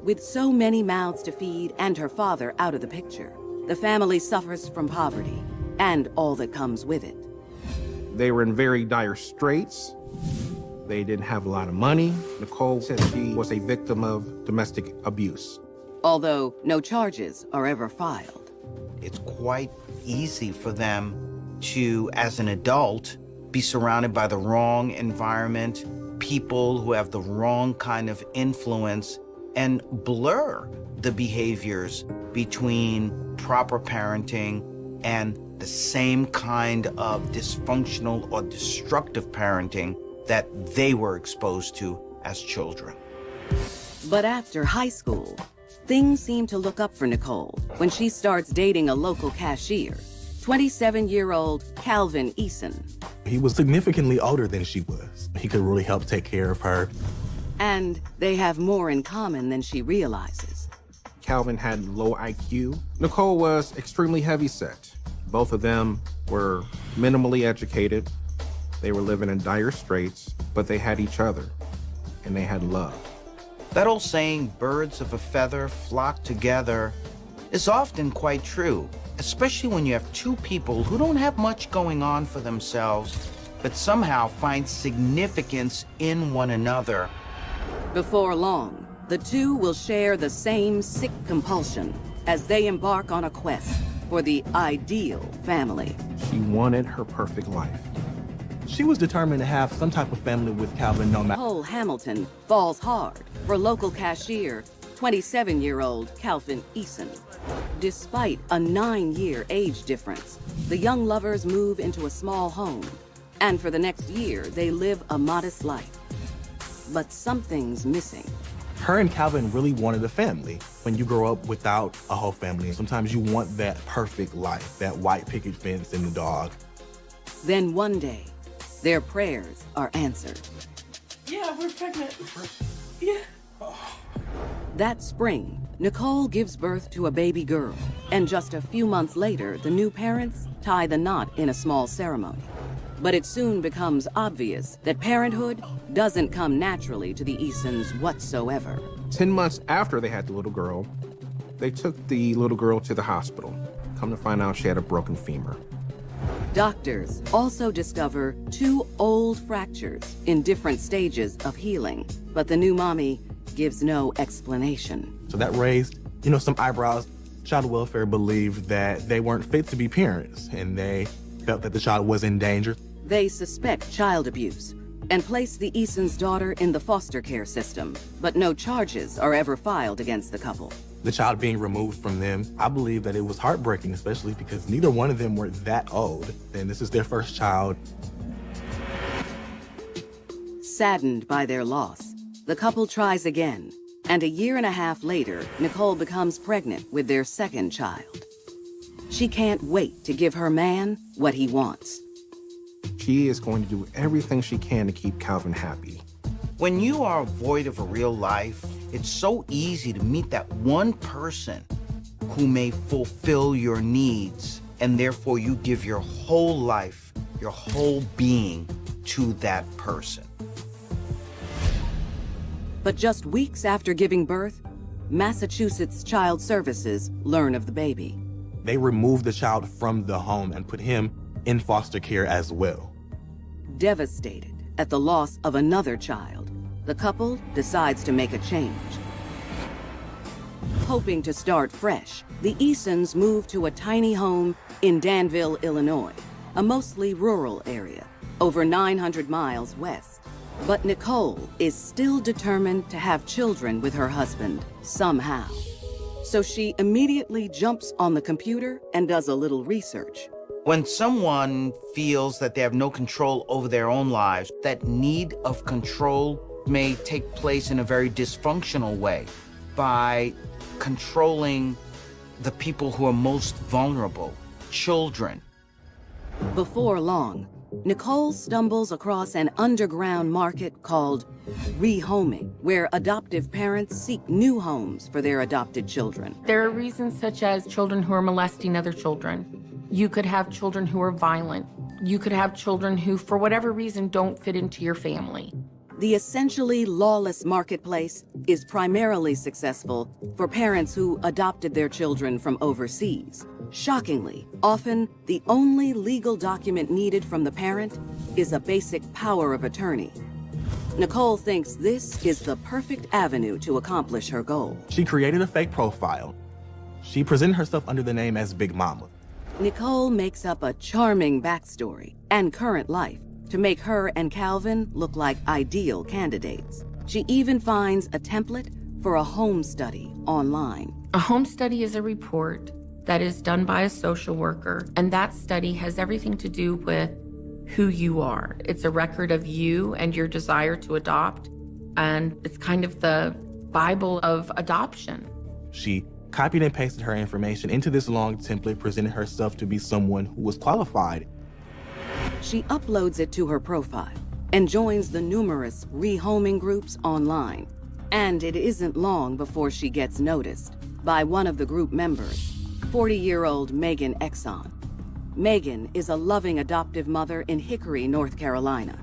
With so many mouths to feed and her father out of the picture, the family suffers from poverty and all that comes with it. They were in very dire straits. They didn't have a lot of money. Nicole said she was a victim of domestic abuse. Although no charges are ever filed. It's quite easy for them to, as an adult, be surrounded by the wrong environment, people who have the wrong kind of influence, and blur the behaviors between proper parenting and the same kind of dysfunctional or destructive parenting that they were exposed to as children. But after high school, things seem to look up for Nicole when she starts dating a local cashier, 27-year-old Calvin Eason. He was significantly older than she was. He could really help take care of her. And they have more in common than she realizes. Calvin had low IQ. Nicole was extremely heavyset. Both of them were minimally educated. They were living in dire straits, but they had each other, and they had love. That old saying, birds of a feather flock together, is often quite true, especially when you have two people who don't have much going on for themselves, but somehow find significance in one another. Before long, the two will share the same sick compulsion as they embark on a quest for the ideal family. She wanted her perfect life. She was determined to have some type of family with Calvin no matter. Nicole Hamilton falls hard for local cashier, 27-year-old Calvin Eason. Despite a 9-year age difference, the young lovers move into a small home, and for the next year, they live a modest life. But something's missing. Her and Calvin really wanted a family. When you grow up without a whole family, sometimes you want that perfect life, that white picket fence and the dog. Then one day, their prayers are answered. Yeah, we're pregnant. Yeah. That spring, Nicole gives birth to a baby girl, and just a few months later, the new parents tie the knot in a small ceremony. But it soon becomes obvious that parenthood doesn't come naturally to the Easons whatsoever. 10 months after they had the little girl, they took the little girl to the hospital. Come to find out she had a broken femur. Doctors also discover 2 old fractures in different stages of healing, but the new mommy gives no explanation. So that raised, some eyebrows. Child welfare believed that they weren't fit to be parents, and they felt that the child was in danger. They suspect child abuse and place the Eason's daughter in the foster care system, but no charges are ever filed against the couple. The child being removed from them, I believe that it was heartbreaking, especially because neither one of them were that old, and this is their first child. Saddened by their loss, the couple tries again, and 1.5 years later, Nicole becomes pregnant with their second child. She can't wait to give her man what he wants. She is going to do everything she can to keep Calvin happy. When you are void of a real life, it's so easy to meet that one person who may fulfill your needs, and therefore you give your whole life, your whole being to that person. But just weeks after giving birth, Massachusetts Child Services learn of the baby. They removed the child from the home and put him in foster care as well. Devastated at the loss of another child, the couple decides to make a change. Hoping to start fresh, the Easons move to a tiny home in Danville, Illinois, a mostly rural area, over 900 miles west. But Nicole is still determined to have children with her husband, somehow. So she immediately jumps on the computer and does a little research. When someone feels that they have no control over their own lives, that need of control may take place in a very dysfunctional way by controlling the people who are most vulnerable, children. Before long, Nicole stumbles across an underground market called rehoming, where adoptive parents seek new homes for their adopted children. There are reasons such as children who are molesting other children. You could have children who are violent. You could have children who, for whatever reason, don't fit into your family. The essentially lawless marketplace is primarily successful for parents who adopted their children from overseas. Shockingly, often the only legal document needed from the parent is a basic power of attorney. Nicole thinks this is the perfect avenue to accomplish her goal. She created a fake profile. She presented herself under the name as Big Mama. Nicole makes up a charming backstory and current life to make her and Calvin look like ideal candidates. She even finds a template for a home study online. A home study is a report that is done by a social worker, and that study has everything to do with who you are. It's a record of you and your desire to adopt, and it's kind of the Bible of adoption. She copied and pasted her information into this long template, presenting herself to be someone who was qualified. She uploads it to her profile and joins the numerous rehoming groups online. And it isn't long before she gets noticed by one of the group members, 40-year-old Megan Exxon. Megan is a loving adoptive mother in Hickory, North Carolina,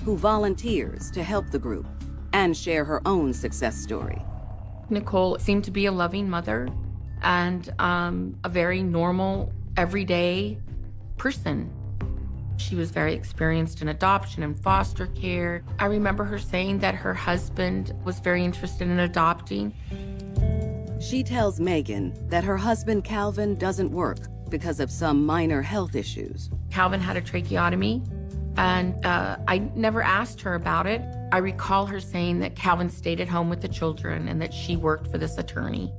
who volunteers to help the group and share her own success story. Nicole seemed to be a loving mother and a very normal, everyday person. She was very experienced in adoption and foster care. I remember her saying that her husband was very interested in adopting. She tells Megan that her husband Calvin doesn't work because of some minor health issues. Calvin had a tracheotomy, and I never asked her about it. I recall her saying that Calvin stayed at home with the children and that she worked for this attorney.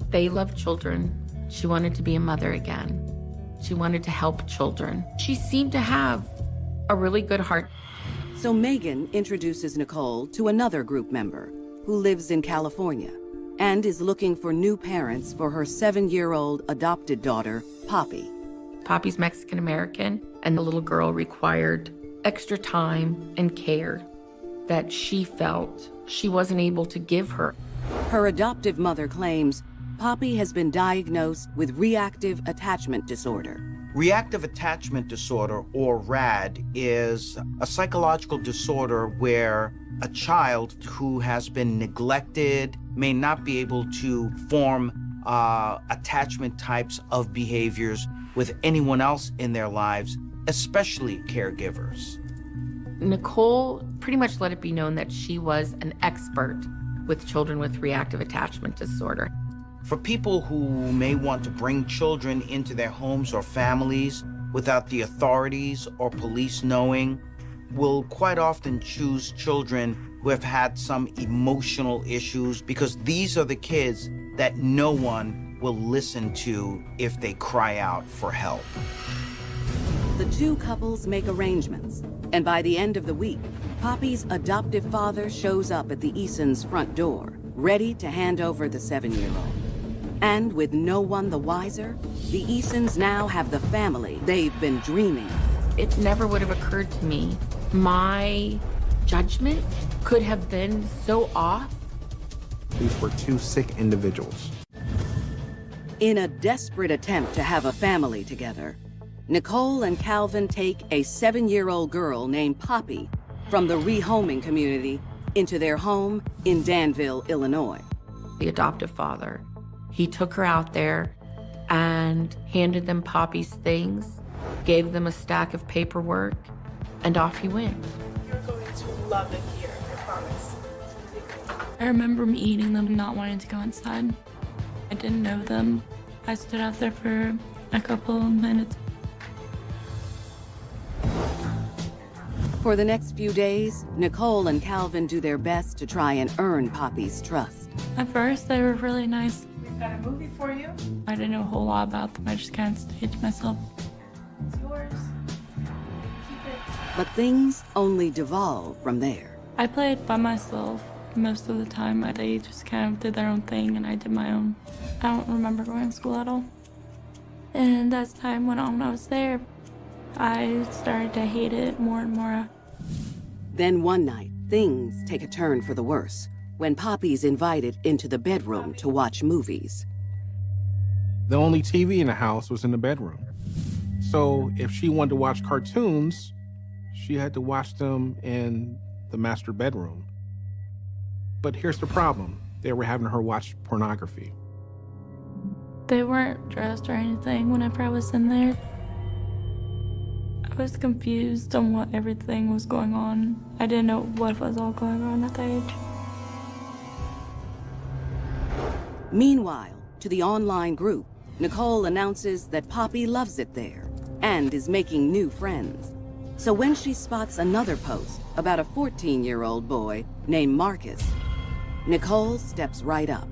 They loved children. She wanted to be a mother again. She wanted to help children. She seemed to have a really good heart. So Megan introduces Nicole to another group member who lives in California and is looking for new parents for her 7-year-old adopted daughter, Poppy. Poppy's Mexican-American, and the little girl required extra time and care that she felt she wasn't able to give her. Her adoptive mother claims Poppy has been diagnosed with reactive attachment disorder. Reactive attachment disorder, or RAD, is a psychological disorder where a child who has been neglected may not be able to form attachment types of behaviors with anyone else in their lives, especially caregivers. Nicole pretty much let it be known that she was an expert with children with reactive attachment disorder. For people who may want to bring children into their homes or families without the authorities or police knowing, will quite often choose children who have had some emotional issues, because these are the kids that no one will listen to if they cry out for help. The two couples make arrangements, and by the end of the week, Poppy's adoptive father shows up at the Easons' front door, ready to hand over the 7-year-old. And with no one the wiser, the Easons now have the family they've been dreaming. It never would have occurred to me. My judgment could have been so off. These were two sick individuals. In a desperate attempt to have a family together, Nicole and Calvin take a 7-year-old girl named Poppy from the rehoming community into their home in Danville, Illinois. The adoptive father, he took her out there and handed them Poppy's things, gave them a stack of paperwork, and off he went. You're going to love it here, I promise. I remember me eating them and not wanting to go inside. I didn't know them. I stood out there for a couple of minutes. For the next few days, Nicole and Calvin do their best to try and earn Poppy's trust. At first, they were really nice. We've got a movie for you. I didn't know a whole lot about them. I just kind of stayed to myself. It's yours. Keep it. But things only devolve from there. I played by myself Most of the time, they just kind of did their own thing and I did my own. I don't remember going to school at all. And as time went on, when I was there, I started to hate it more and more. Then one night, things take a turn for the worse when Poppy's invited into the bedroom to watch movies. The only TV in the house was in the bedroom. So if she wanted to watch cartoons, she had to watch them in the master bedroom. But here's the problem. They were having her watch pornography. They weren't dressed or anything whenever I was in there. I was confused on what everything was going on. I didn't know what was all going on at that age. Meanwhile, to the online group, Nicole announces that Poppy loves it there and is making new friends. So when she spots another post about a 14-year-old boy named Marcus, Nicole steps right up.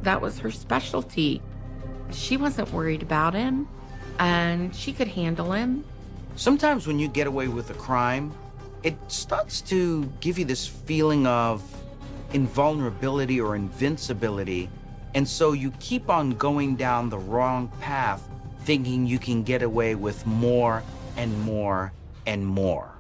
That was her specialty. She wasn't worried about him, and she could handle him. Sometimes when you get away with a crime, it starts to give you this feeling of invulnerability or invincibility, and so you keep on going down the wrong path, thinking you can get away with more and more and more.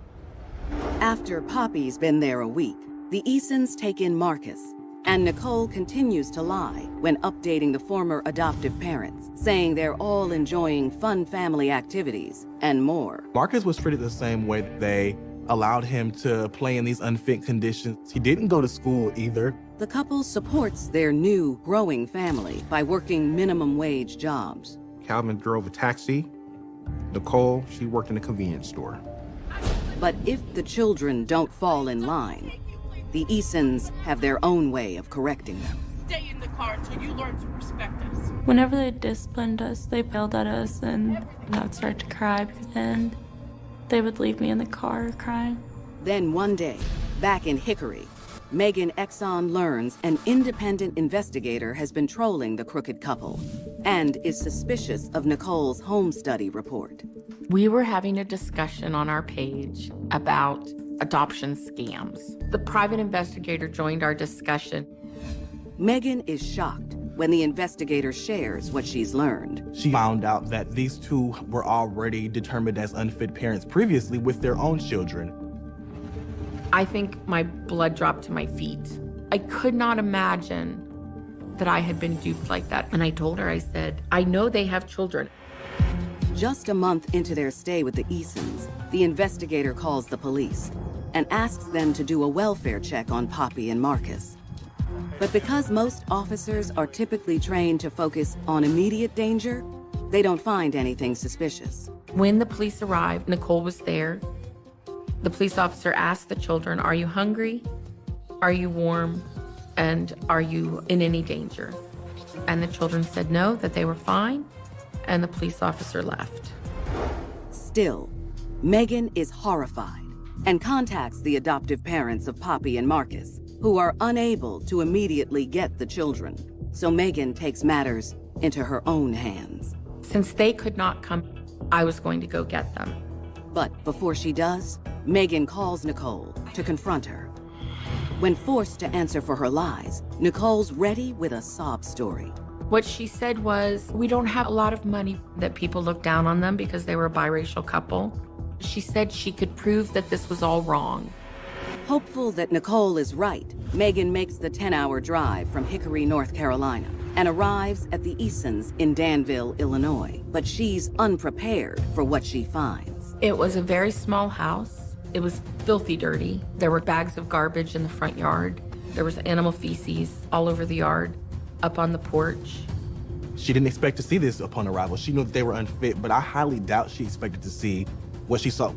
After Poppy's been there a week, the Easons take in Marcus, and Nicole continues to lie when updating the former adoptive parents, saying they're all enjoying fun family activities and more. Marcus was treated the same way. They allowed him to play in these unfit conditions. He didn't go to school either. The couple supports their new, growing family by working minimum wage jobs. Calvin drove a taxi. Nicole, she worked in a convenience store. But if the children don't fall in line, the Easons have their own way of correcting them. Stay in the car until you learn to respect us. Whenever they disciplined us, they yelled at us and I would start to cry, and they would leave me in the car crying. Then one day, back in Hickory, Megan Exxon learns an independent investigator has been trolling the crooked couple and is suspicious of Nicole's home study report. We were having a discussion on our page about adoption scams. The private investigator joined our discussion. Megan is shocked when the investigator shares what she's learned. She found out that these two were already determined as unfit parents previously with their own children. I think my blood dropped to my feet. I could not imagine that I had been duped like that. And I told her, I said, I know they have children. Just a month into their stay with the Easons, the investigator calls the police and asks them to do a welfare check on Poppy and Marcus. But because most officers are typically trained to focus on immediate danger, they don't find anything suspicious. When the police arrived, Nicole was there. The police officer asked the children, are you hungry? Are you warm? And are you in any danger? And the children said no, that they were fine, and the police officer left. Still, Megan is horrified and contacts the adoptive parents of Poppy and Marcus, who are unable to immediately get the children. So Megan takes matters into her own hands. Since they could not come, I was going to go get them. But before she does, Megan calls Nicole to confront her. When forced to answer for her lies, Nicole's ready with a sob story. What she said was, we don't have a lot of money, that people looked down on them because they were a biracial couple. She said she could prove that this was all wrong. Hopeful that Nicole is right, Megan makes the 10-hour drive from Hickory, North Carolina, and arrives at the Easons in Danville, Illinois. But she's unprepared for what she finds. It was a very small house. It was filthy dirty. There were bags of garbage in the front yard. There was animal feces all over the yard, up on the porch. She didn't expect to see this upon arrival. She knew that they were unfit, but I highly doubt she expected to see what she saw.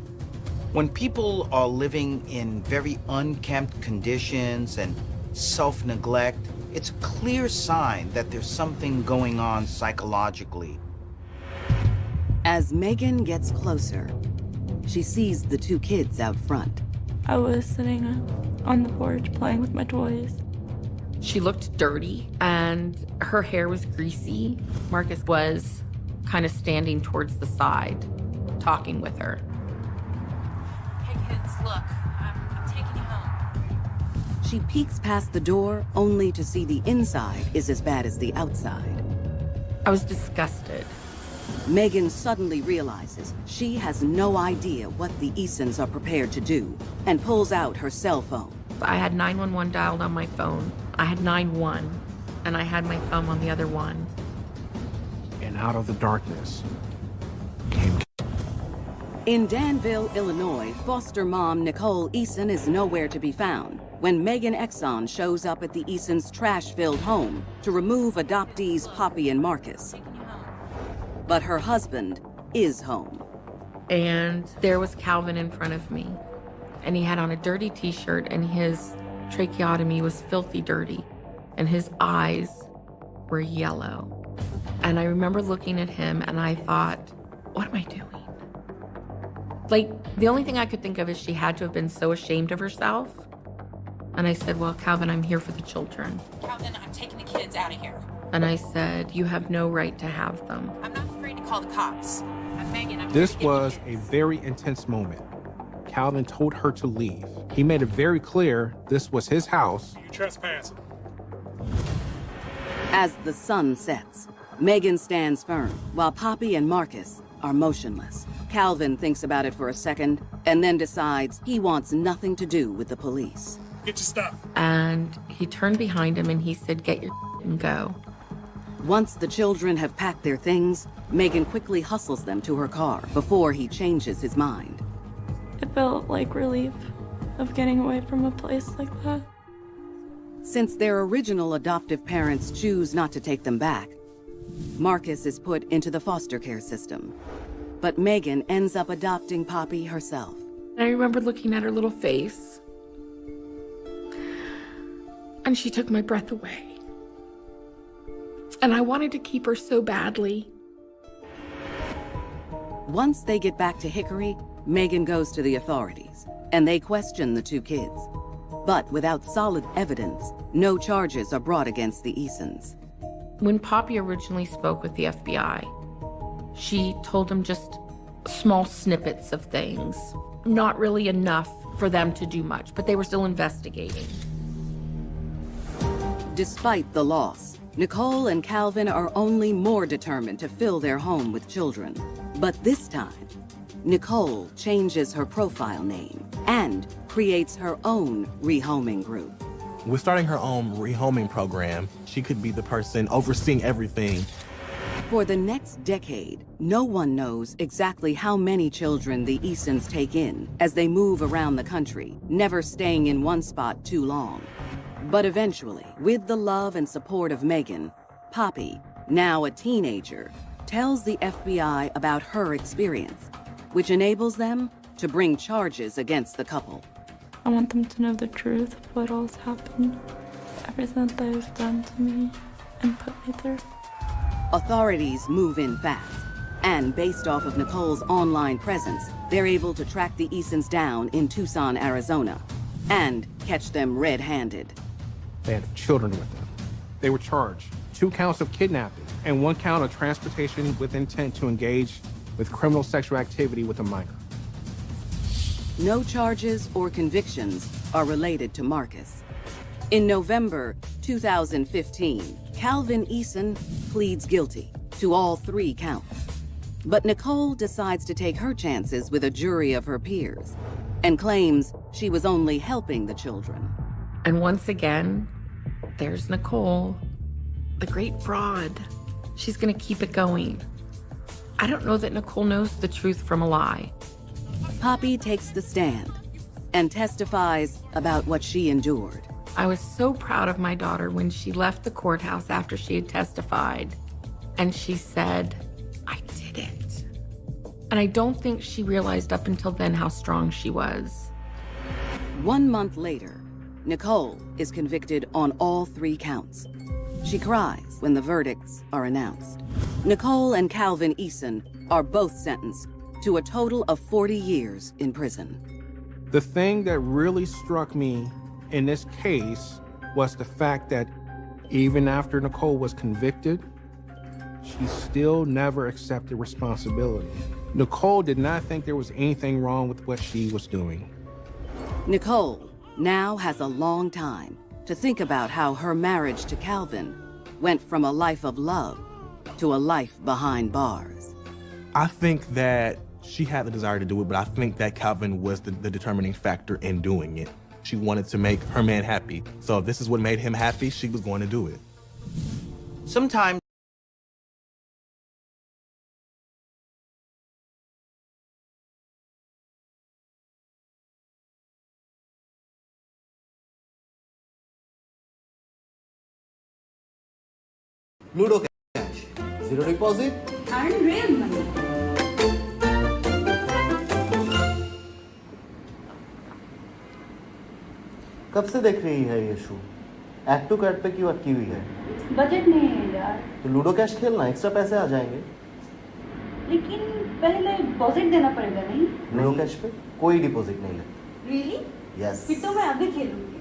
When people are living in very unkempt conditions and self-neglect, it's a clear sign that there's something going on psychologically. As Megan gets closer, she sees the two kids out front. I was sitting on the porch playing with my toys. She looked dirty and her hair was greasy. Marcus was kind of standing towards the side, talking with her. Hey kids, look, I'm taking you home. she peeks past the door only to see the inside is as bad as the outside. I was disgusted. Megan suddenly realizes she has no idea what the Easons are prepared to do and pulls out her cell phone. I had 911 dialed on my phone. I had 9-1, and I had my thumb on the other one. And out of the darkness came... In Danville, Illinois, foster mom Nicole Eason is nowhere to be found when Megan Exxon shows up at the Easons' trash-filled home to remove adoptees Poppy and Marcus. But her husband is home. And there was Calvin in front of me. And he had on a dirty t-shirt, and his tracheotomy was filthy dirty. And his eyes were yellow. And I remember looking at him and I thought, what am I doing? Like, the only thing I could think of is she had to have been so ashamed of herself. And I said, well, Calvin, I'm here for the children. Calvin, I'm taking the kids out of here. And I said, you have no right to have them. I'm not afraid to call the cops. I'm Megan. I'm This was a very intense moment. Calvin told her to leave. He made it very clear this was his house. You trespassing. As the sun sets, Megan stands firm, while Poppy and Marcus are motionless. Calvin thinks about it for a second, and then decides he wants nothing to do with the police. Get your stuff. And he turned behind him and he said, get your and go. Once the children have packed their things, Megan quickly hustles them to her car before he changes his mind. It felt like relief of getting away from a place like that. Since their original adoptive parents choose not to take them back, Marcus is put into the foster care system. But Megan ends up adopting Poppy herself. I remember looking at her little face. And she took my breath away. And I wanted to keep her so badly. Once they get back to Hickory, Megan goes to the authorities, and they question the two kids. But without solid evidence, no charges are brought against the Easons. When Poppy originally spoke with the FBI, she told them just small snippets of things. Not really enough for them to do much, but they were still investigating. Despite the loss, Nicole and Calvin are only more determined to fill their home with children. But this time, Nicole changes her profile name and creates her own rehoming group. With starting her own rehoming program, she could be the person overseeing everything. For the next decade, no one knows exactly how many children the Easons take in as they move around the country, never staying in one spot too long. But eventually, with the love and support of Megan, Poppy, now a teenager, tells the FBI about her experience, which enables them to bring charges against the couple. I want them to know the truth of what all's happened, everything that they've done to me and put me through. Authorities move in fast, and based off of Nicole's online presence, they're able to track the Easons down in Tucson, Arizona, and catch them red-handed. They had children with them. They were charged 2 counts of kidnapping and 1 count of transportation with intent to engage with criminal sexual activity with a minor. No charges or convictions are related to Marcus. In November 2015, Calvin Eason pleads guilty to all 3 counts. But Nicole decides to take her chances with a jury of her peers and claims she was only helping the children. And once again, there's Nicole, the great fraud. She's gonna keep it going. I don't know that Nicole knows the truth from a lie. Poppy takes the stand and testifies about what she endured. I was so proud of my daughter when she left the courthouse after she had testified, and she said, I did it. And I don't think she realized up until then how strong she was. 1 month later, Nicole is convicted on all 3 counts. She cries when the verdicts are announced. Nicole and Calvin Eason are both sentenced to a total of 40 years in prison. The thing that really struck me in this case was the fact that even after Nicole was convicted, she still never accepted responsibility. Nicole did not think there was anything wrong with what she was doing. Nicole now has a long time to think about how her marriage to Calvin went from a life of love to a life behind bars. I think that she had the desire to do it, but I think that Calvin was the determining factor in doing it. She wanted to make her man happy. So if this is what made him happy, she was going to do it. Sometimes Ludo cash. Zero deposit. And real money. कब से देख रही है ये show? Act to card पे क्यों अटकी हुई है? बजट नहीं है यार। तो लूडो कैश खेलना, एक्स्ट्रा पैसे आ जाएंगे। लेकिन पहले डिपॉजिट देना पड़ेगा नहीं? लूडो कैश पे कोई डिपॉजिट नहीं लगता। रियली? यस। फिर तो मैं अभी खेलूँ।